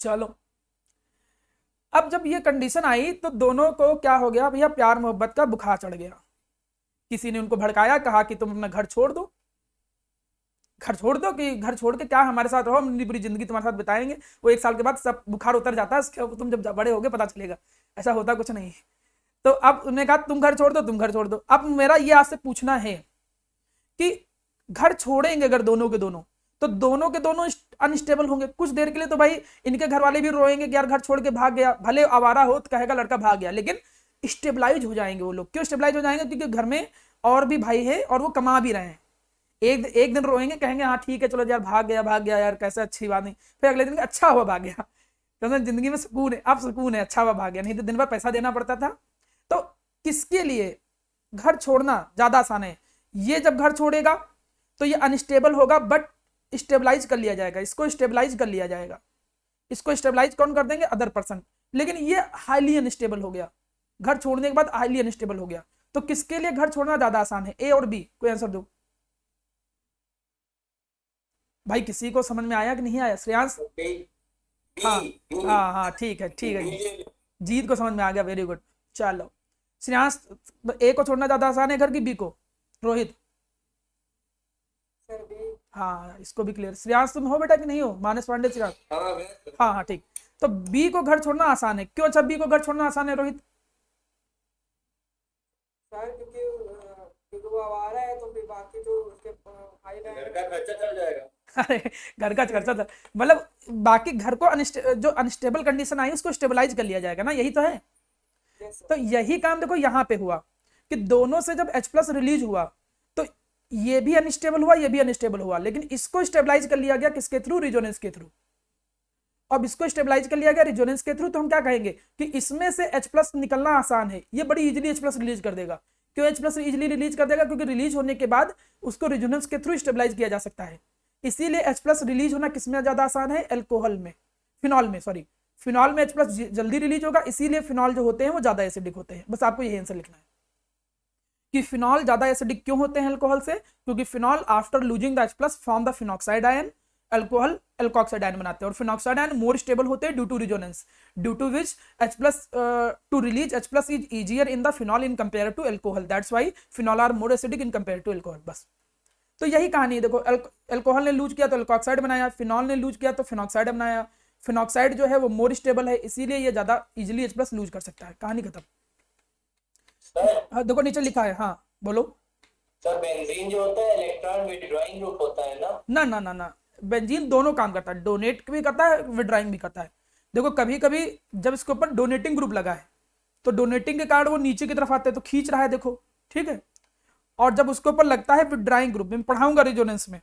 चलो अब जब ये कंडीशन आई तो दोनों को क्या हो गया भैया, प्यार मोहब्बत का बुखार चढ़ गया। किसी ने उनको भड़काया, कहा कि तुम अपना घर छोड़ दो, घर छोड़ दो, कि घर छोड़ के क्या हमारे साथ रहो, हम अपनी पूरी जिंदगी तुम्हारे साथ बिताएंगे। वो 1 साल के बाद सब बुखार उतर जाता है, उसके तुम जब बड़े होगे पता चलेगा, ऐसा होता कुछ नहीं है। तो अब उन्होंने कहा तुम घर छोड़ दो, तुम घर छोड़ दो। अब मेरा ये आपसे पूछना है कि घर छोड़ेंगे अगर दोनों के दोनों, तो दोनों के दोनों अनस्टेबल होंगे कुछ देर के लिए, तो भाई इनके घर वाले भी रोएंगे कि यार घर छोड़ के भाग गया, भले आवारा हो तो कहेगा लड़का भाग गया, लेकिन स्टेबलाइज हो जाएंगे वो लोग। क्यों स्टेबलाइज हो जाएंगे, क्योंकि घर में और भी भाई है और वो कमा भी रहे हैं। एक दिन रोएंगे, कहेंगे हाँ ठीक है चलो यार भाग गया यार, कैसे अच्छी बात नहीं, फिर अगले दिन अच्छा हुआ भाग गया, तो जिंदगी में सुकून है, अब सुकून है, अच्छा हुआ भाग गया, नहीं तो दिन भर पैसा देना पड़ता था। तो किसके लिए घर छोड़ना ज्यादा आसान है, ये जब घर छोड़ेगा तो ये अनस्टेबल होगा, बट स्टेबलाइज कर लिया जाएगा, इसको स्टेबलाइज कर लिया जाएगा, इसको स्टेबलाइज कौन कर देंगे, अदर पर्सन। लेकिन ये हाईली अनस्टेबल हो गया, घर छोड़ने के बाद हाईली अनस्टेबल हो गया। तो किसके लिए घर छोड़ना ज्यादा आसान है, ए और बी, कोई आंसर दो भाई। किसी को समझ में आया कि नहीं आया, श्रेयांश? हाँ हाँ हाँ, ठीक है ठीक है, जीत को समझ में आ गया, वेरी गुड। चलो श्रेयांश, ए को छोड़ना ज्यादा आसान है घर की, बी को? रोहित? Sir B. हाँ इसको भी क्लियर। श्रेयांश तुम हो बेटा कि नहीं हो? मानस पांडे श्रेयांश? हाँ हाँ हाँ ठीक। तो बी को घर छोड़ना आसान है। क्यों अच्छा बी को घर छोड़ना आसान है रोहित? सर क्योंकि वो आवारा है तो फिर बाकी जो उसके भाई घर बहन का खर्चा चल जाएगा। अरे घर का खर्चा था, मतलब बाकी घर को जो अनस्टेबल कंडीशन आई उसको स्टेबलाइज कर लिया जाएगा ना, यही तो है। यस तो यही काम देखो यहाँ पे हुआ कि दोनों से जब H+ रिलीज हुआ तो ये भी अनस्टेबल हुआ, ये भी अनस्टेबल हुआ, लेकिन इसको स्टेबलाइज कर लिया गया किसके थ्रू? रेजोनेंस के थ्रू। अब इसको स्टेबलाइज कर लिया गया रेजोनेंस के थ्रू, तो हम क्या कहेंगे कि इसमें से H+ निकलना आसान है, ये बड़ी इजीली H+ रिलीज कर देगा। क्यों H+ इजीली रिलीज कर देगा? क्योंकि रिलीज होने के बाद उसको रेजोनेंस के थ्रू स्टेबलाइज किया जा सकता है। इसीलिए H+ रिलीज होना किसमें ज्यादा आसान है? एल्कोहल में, फिनॉल में, सॉरी फिनॉल में H+ जल्दी रिलीज होगा, इसीलिए फिनॉल जो होते हैं वो ज्यादा एसिडिक होते हैं। बस आपको यही आंसर लिखना है कि फिनॉल ज्यादा एसिडिक क्यों होते हैं अल्कोहल से, क्योंकि phenol after losing the H+ form the phenoxide ion, alcohol alkoxide ion बनाते हैं, और फिनॉक्साइड आयन मोर स्टेबल होते हैं due to resonance, due to which H+ to release H+ is easier in the phenol in compare to alcohol, that's why phenol are more acidic in compare to alcohol. बस तो यही कहानी है। देखो alcohol ने loose किया तो alkoxide बनाया, फिनॉल ने लूज किया तो फिनॉक्साइड बनाया। फिनॉक्साइड जो है वो मोर स्टेबल है, इसीलिए ये ज्यादा इजिली H+ लूज कर सकता है। कहानी खत्म। सर हाँ, देखो नीचे लिखा है, हाँ बोलो। सर बेंजीन जो होता है इलेक्ट्रॉन विथड्रॉइंग ग्रुप होता है ना? ना ना ना ना, बेंजीन दोनों काम करता है, डोनेट भी करता है, विड्राइंग भी करता है। देखो कभी कभी जब इसके ऊपर डोनेटिंग ग्रुप लगा है तो डोनेटिंग के कारण वो नीचे की तरफ आते हैं तो खींच रहा है, देखो ठीक है। और जब उसके ऊपर लगता है विड्राइंग ग्रुप, मैं पढ़ाऊंगा रेजोनेंस में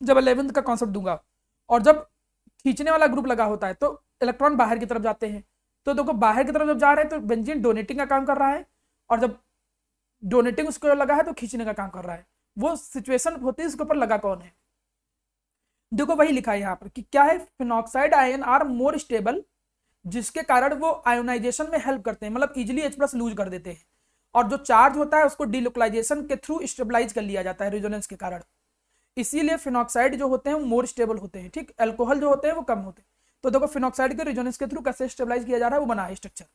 जब 11th का कॉन्सेप्ट दूंगा, और जब खींचने वाला ग्रुप लगा होता है तो इलेक्ट्रॉन बाहर की तरफ जाते हैं। तो देखो बाहर की तरफ जब जा रहे हैं तो बेंजीन डोनेटिंग का काम कर रहा है, और जब डोनेटिंग उसको लगा है तो खींचने का काम कर रहा है। वो सिचुएशन होती है उसके ऊपर लगा कौन है। देखो वही लिखा है यहाँ पर कि क्या है, phenoxide ion are more stable, जिसके कारण वो आयोनाइजेशन में हेल्प करते हैं, मतलब इजिली H+ लूज कर देते हैं। और जो चार्ज होता है उसको डिलोकलाइजेशन के थ्रू स्टेबलाइज कर लिया जाता है रेजोनेंस के कारण। इसीलिए फिनॉक्साइड जो होते हैं वो मोर स्टेबल होते हैं, ठीक। अल्कोहल जो होते हैं वो कम होते हैं। तो देखो फिनॉक्साइड के रेजोनेंस के थ्रू कैसे स्टेबलाइज किया जा रहा है, वो बना है स्ट्रक्चर।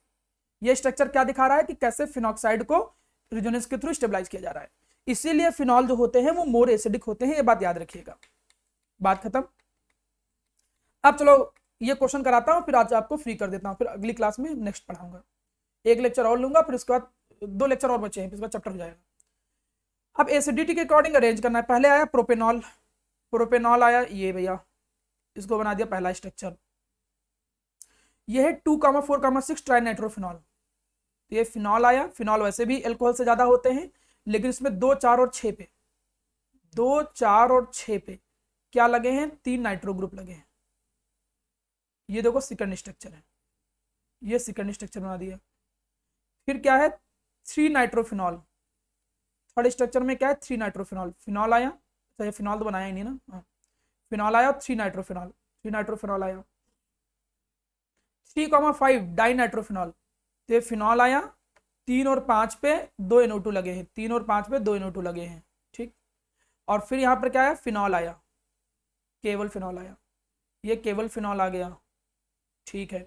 ये स्ट्रक्चर क्या दिखा रहा है कि कैसे फिनॉक्साइड को रेजोनेंस के थ्रू स्टेबलाइज किया जा रहा है। इसीलिए फिनॉल जो होते हैं वो मोर एसिडिक होते हैं, ये बात याद रखिएगा। बात खत्म। अब चलो ये क्वेश्चन कराता हूँ, फिर आज आपको फ्री कर देता हूँ, फिर अगली क्लास में नेक्स्ट पढ़ाऊंगा। एक लेक्चर और लूंगा, फिर उसके बाद 2 लेक्चर और बचे हैं, फिर उसके बाद चैप्टर हो जाएगा। अब एसिडिटी के अकॉर्डिंग अरेंज करना है। पहले आया प्रोपेनॉल, प्रोपेनॉल आया ये भैया, इसको बना दिया पहला स्ट्रक्चर। ये है 2,4,6 ट्राई नाइट्रोफिनॉल। तो ये फिनॉल आया। फिनॉल वैसे भी अल्कोहल से ज्यादा होते हैं, लेकिन इसमें 2, 4 और 6 पे 2, 4 और 6 पे क्या लगे हैं? 3 नाइट्रो ग्रुप लगे हैं। ये देखो सेकंड स्ट्रक्चर है, ये सेकंड स्ट्रक्चर बना दिया। फिर क्या है? 3 नाइट्रोफिनॉल। थर्ड स्ट्रक्चर में क्या है? 3 नाइट्रोफिनॉल। फिनॉल आया, तो ये फिनॉल तो बनाया ही नहीं ना, हाँ। फिनॉल आया, 3 नाइट्रोफिनॉल, 3 नाइट्रोफिनॉल आया। 3,5 डाई नाइट्रोफिनॉल। तो ये फिनॉल आया, 3 और 5 पे 2 NO2 लगे हैं, 3 और 5 पे 2 NO2 लगे हैं, ठीक। और फिर यहाँ पर क्या आया? फिनॉल आया, केवल फिनॉल आया, ये केवल फिनॉल आ गया, ठीक है।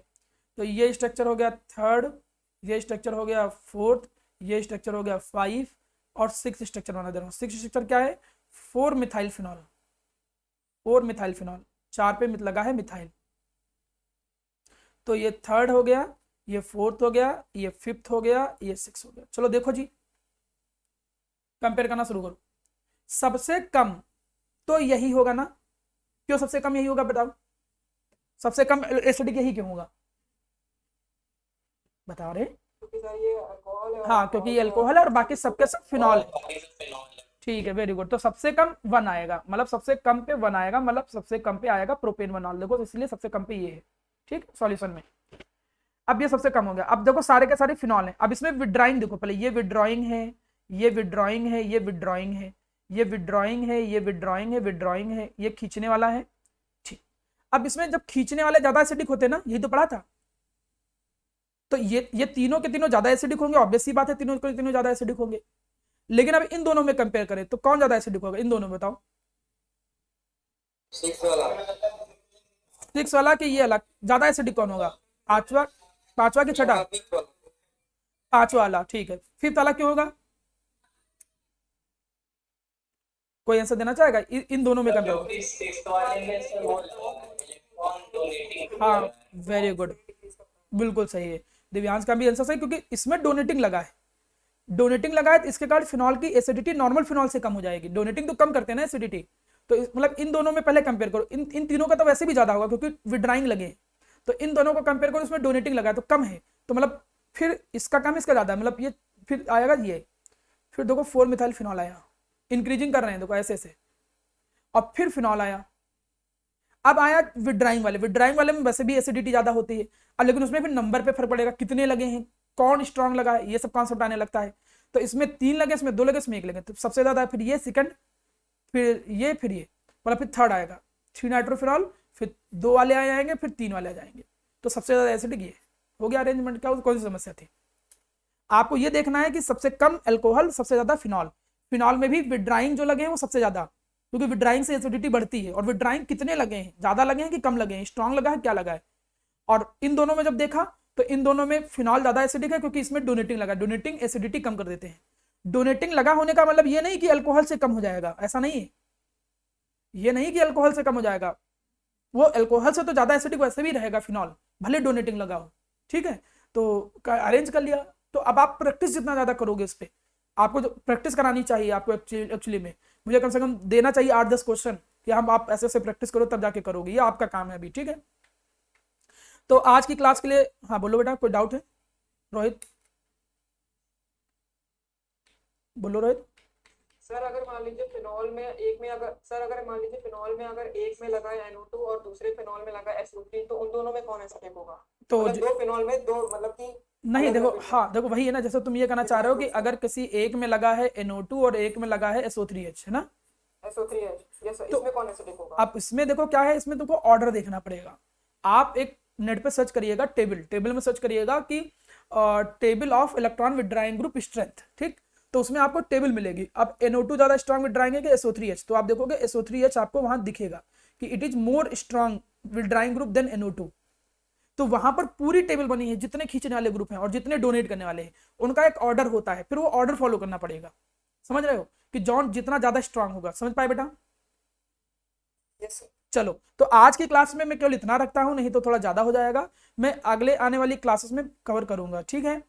तो ये स्ट्रक्चर हो गया थर्ड, ये स्ट्रक्चर हो गया फोर्थ, ये स्ट्रक्चर हो गया 5 और 6 स्ट्रक्चर बना दे रहा हूँ। 6 स्ट्रक्चर क्या है? 4 मिथाइल फिनॉल, 4 मिथाइल फिनॉल, 4 पे लगा है मिथाइल। तो ये थर्ड हो गया, ये फोर्थ हो गया, ये फिफ्थ हो गया, ये 6 हो गया। चलो देखो जी, कंपेयर करना शुरू करो। सबसे कम तो यही होगा ना, क्यों सबसे कम यही होगा बताओ? सबसे कम एसिडिक यही क्यों होगा बता रहे? क्योंकि सर ये अल्कोहल है, हाँ क्योंकि ये अल्कोहल है और बाकी सबके सब फिनॉल है, बाकी सब फिनॉल है। ठीक है, वेरी गुड। तो सबसे कम 1 आएगा, मतलब सबसे कम पे 1 आएगा, मतलब सबसे कम पे आएगा प्रोपेनॉल। देखो इसलिए सबसे कम पे ये है, ठीक, सॉल्यूशन में। अब ये सबसे कम हो गया। अब देखो सारे के सारे फिनॉल है। अब इसमें विड्रॉइंग देखो, पहले ये विड्रॉइंग है, ये विड्रॉइंग है, ये विड्रॉइंग है, ये विड्रॉइंग है, ये विड्रॉइंग है, विड्रॉइंग है, ये खींचने वाला है, ठीक। अब इसमें जब खींचने वाले ज्यादा एसिडिक होते हैं ना, यही तो पढ़ा था, तो ये तीनों के तीनों ज्यादा एसिडिक होंगे, ऑब्वियस सी बात है, तीनों के तीनों ज्यादा एसिडिक होंगे। लेकिन अब इन दोनों में कंपेयर करें तो कौन ज्यादा एसिडिक होगा इन दोनों में बताओ? 6 वाला। 6 वाला कि ये अलग ज्यादा एसिडिक कौन होगा? पांचवा, पांचवा कि छठा? पांचवा वाला, ठीक है। फिफ्थ वाला क्यों होगा? कोई आंसर देना चाहेगा इन दोनों में कंपेयर? क्योंकि 6th वाले में सर वो लगा है, इलेक्ट्रॉन डोनेटिंग हाँ, लगा है। वेरी गुड, बिल्कुल सही है दिव्यांश का भी आंसर सही, क्योंकि इसमें डोनेटिंग लगा है। डोनेटिंग लगा है तो इसके कारण फिनॉल की एसिडिटी नॉर्मल फिनॉल से कम हो जाएगी। डोनेटिंग तो कम करते हैं ना एसिडिटी। तो मतलब इन दोनों में पहले कंपेयर करो। इन तीनों का तो वैसे भी ज्यादा होगा क्योंकि विड्राइंग लगे हैं। तो इन दोनों को कंपेयर करो, इसमें डोनेटिंग लगा है तो कम है। तो मतलब फिर इसका कम इसका ज्यादा है, मतलब ये फिर आएगा ये। फिर देखो 4 मिथाइल फिनॉल आया, इंक्रीजिंग कर रहे हैं देखो ऐसे ऐसे। और फिर फिनॉल आया। अब आया विड्राइंग वाले में वैसे भी एसिडिटी ज्यादा होती है। अब लेकिन उसमें फिर नंबर पे फर्क पड़ेगा, कितने लगे हैं, कौन स्ट्रांग लगा है, ये सब कॉन्सेप्ट आने लगता है। तो इसमें 3 लगे, इसमें 2 लगे, इसमें 1 लगे, तो सबसे ज्यादा फिर ये सेकंड, फिर ये मतलब फिर थर्ड आएगा 3 नाइट्रोफिनॉल, फिर 2 वाले आ जाएंगे, फिर 3 वाले आ जाएंगे। तो सबसे ज्यादा एसिडिक ये हो गया अरेंजमेंट का। कौन सी समस्या थी? आपको ये देखना है कि सबसे कम अल्कोहल, सबसे ज्यादा फिनॉल। फिनॉल में भी विड्राइंग जो लगे हैं वो सबसे ज्यादा, क्योंकि विड्राइंग से एसिडिटी बढ़ती है। और विड्राइंग कितने लगे हैं, ज्यादा लगे हैं कि कम लगे हैं, स्ट्रांग लगा है क्या लगा है। और इन दोनों में जब देखा तो इन दोनों में फिनॉल ज्यादा एसिडिक है, क्योंकि इसमें डोनेटिंग लगा। डोनेटिंग एसिडिटी कम कर देते हैं। डोनेटिंग लगा होने का मतलब ये नहीं कि अल्कोहल से कम हो जाएगा, ऐसा नहीं है। ये नहीं कि अल्कोहल से कम हो जाएगा, वो अल्कोहल से तो ज्यादा एसिडिक वैसे भी रहेगा फिनॉल, भले डोनेटिंग लगा हो। ठीक है, तो अरेंज कर लिया। तो अब आप प्रैक्टिस जितना ज्यादा करोगे इस पे, आपको जो प्रैक्टिस करानी चाहिए आपको एक्चुअली में, मुझे कम से कम देना चाहिए 8-10 क्वेश्चन कि हम आप ऐसे ऐसे प्रैक्टिस करो तब जाके करोगे, ये आपका काम है अभी। ठीक है, तो आज की क्लास के लिए, हाँ बोलो बेटा, कोई डाउट है? रोहित बोलो रोहित। सर अगर मान लीजिए फिनॉल में एक में अगर सर अगर मान लीजिए फिनॉल में अगर एक में लगा है NO2 और दूसरे फिनॉल में लगा SO3, तो उन दोनों में कौन एसिडिक होगा? तो मतलब दो फिनॉल में दो मतलब कि नहीं अलग देखो, अलग हाँ देखो वही है ना, जैसे तुम ये कहना चाह रहे हो कि अगर किसी एक में लगा है NO2 और एक में लगा है SO3H, है ना? SO3H, यस सर, तो इसमें कौन एसिडिक होगा? अब इसमें देखो क्या है, इसमें तुमको ऑर्डर देखना पड़ेगा। आप एक नेट पे सर्च करिएगा, टेबल में सर्च करिएगा कि table of electron withdrawing group strength. ठीक, तो उसमें आपको टेबल मिलेगी। अब NO2 ज्यादा स्ट्रांग विड्राइंग है कि SO3H, तो आप देखोगे SO3H आपको वहां दिखेगा कि it is more strong withdrawing group than NO2। तो वहां पर पूरी टेबल बनी है, जितने खींचने वाले ग्रुप हैं और जितने डोनेट करने वाले हैं, उनका एक ऑर्डर होता है। फिर वो ऑर्डर फॉलो करना पड़ेगा। समझ रहे हो कि जॉन जितना ज्यादा स्ट्रांग होगा। समझ पाए बेटा? Yes sir. चलो, तो आज की क्लास में मैं केवल इतना रखता हूं, नहीं तो थोड़ा ज्यादा हो जाएगा। मैं अगले आने वाली क्लासेस में कवर करूंगा। ठीक है।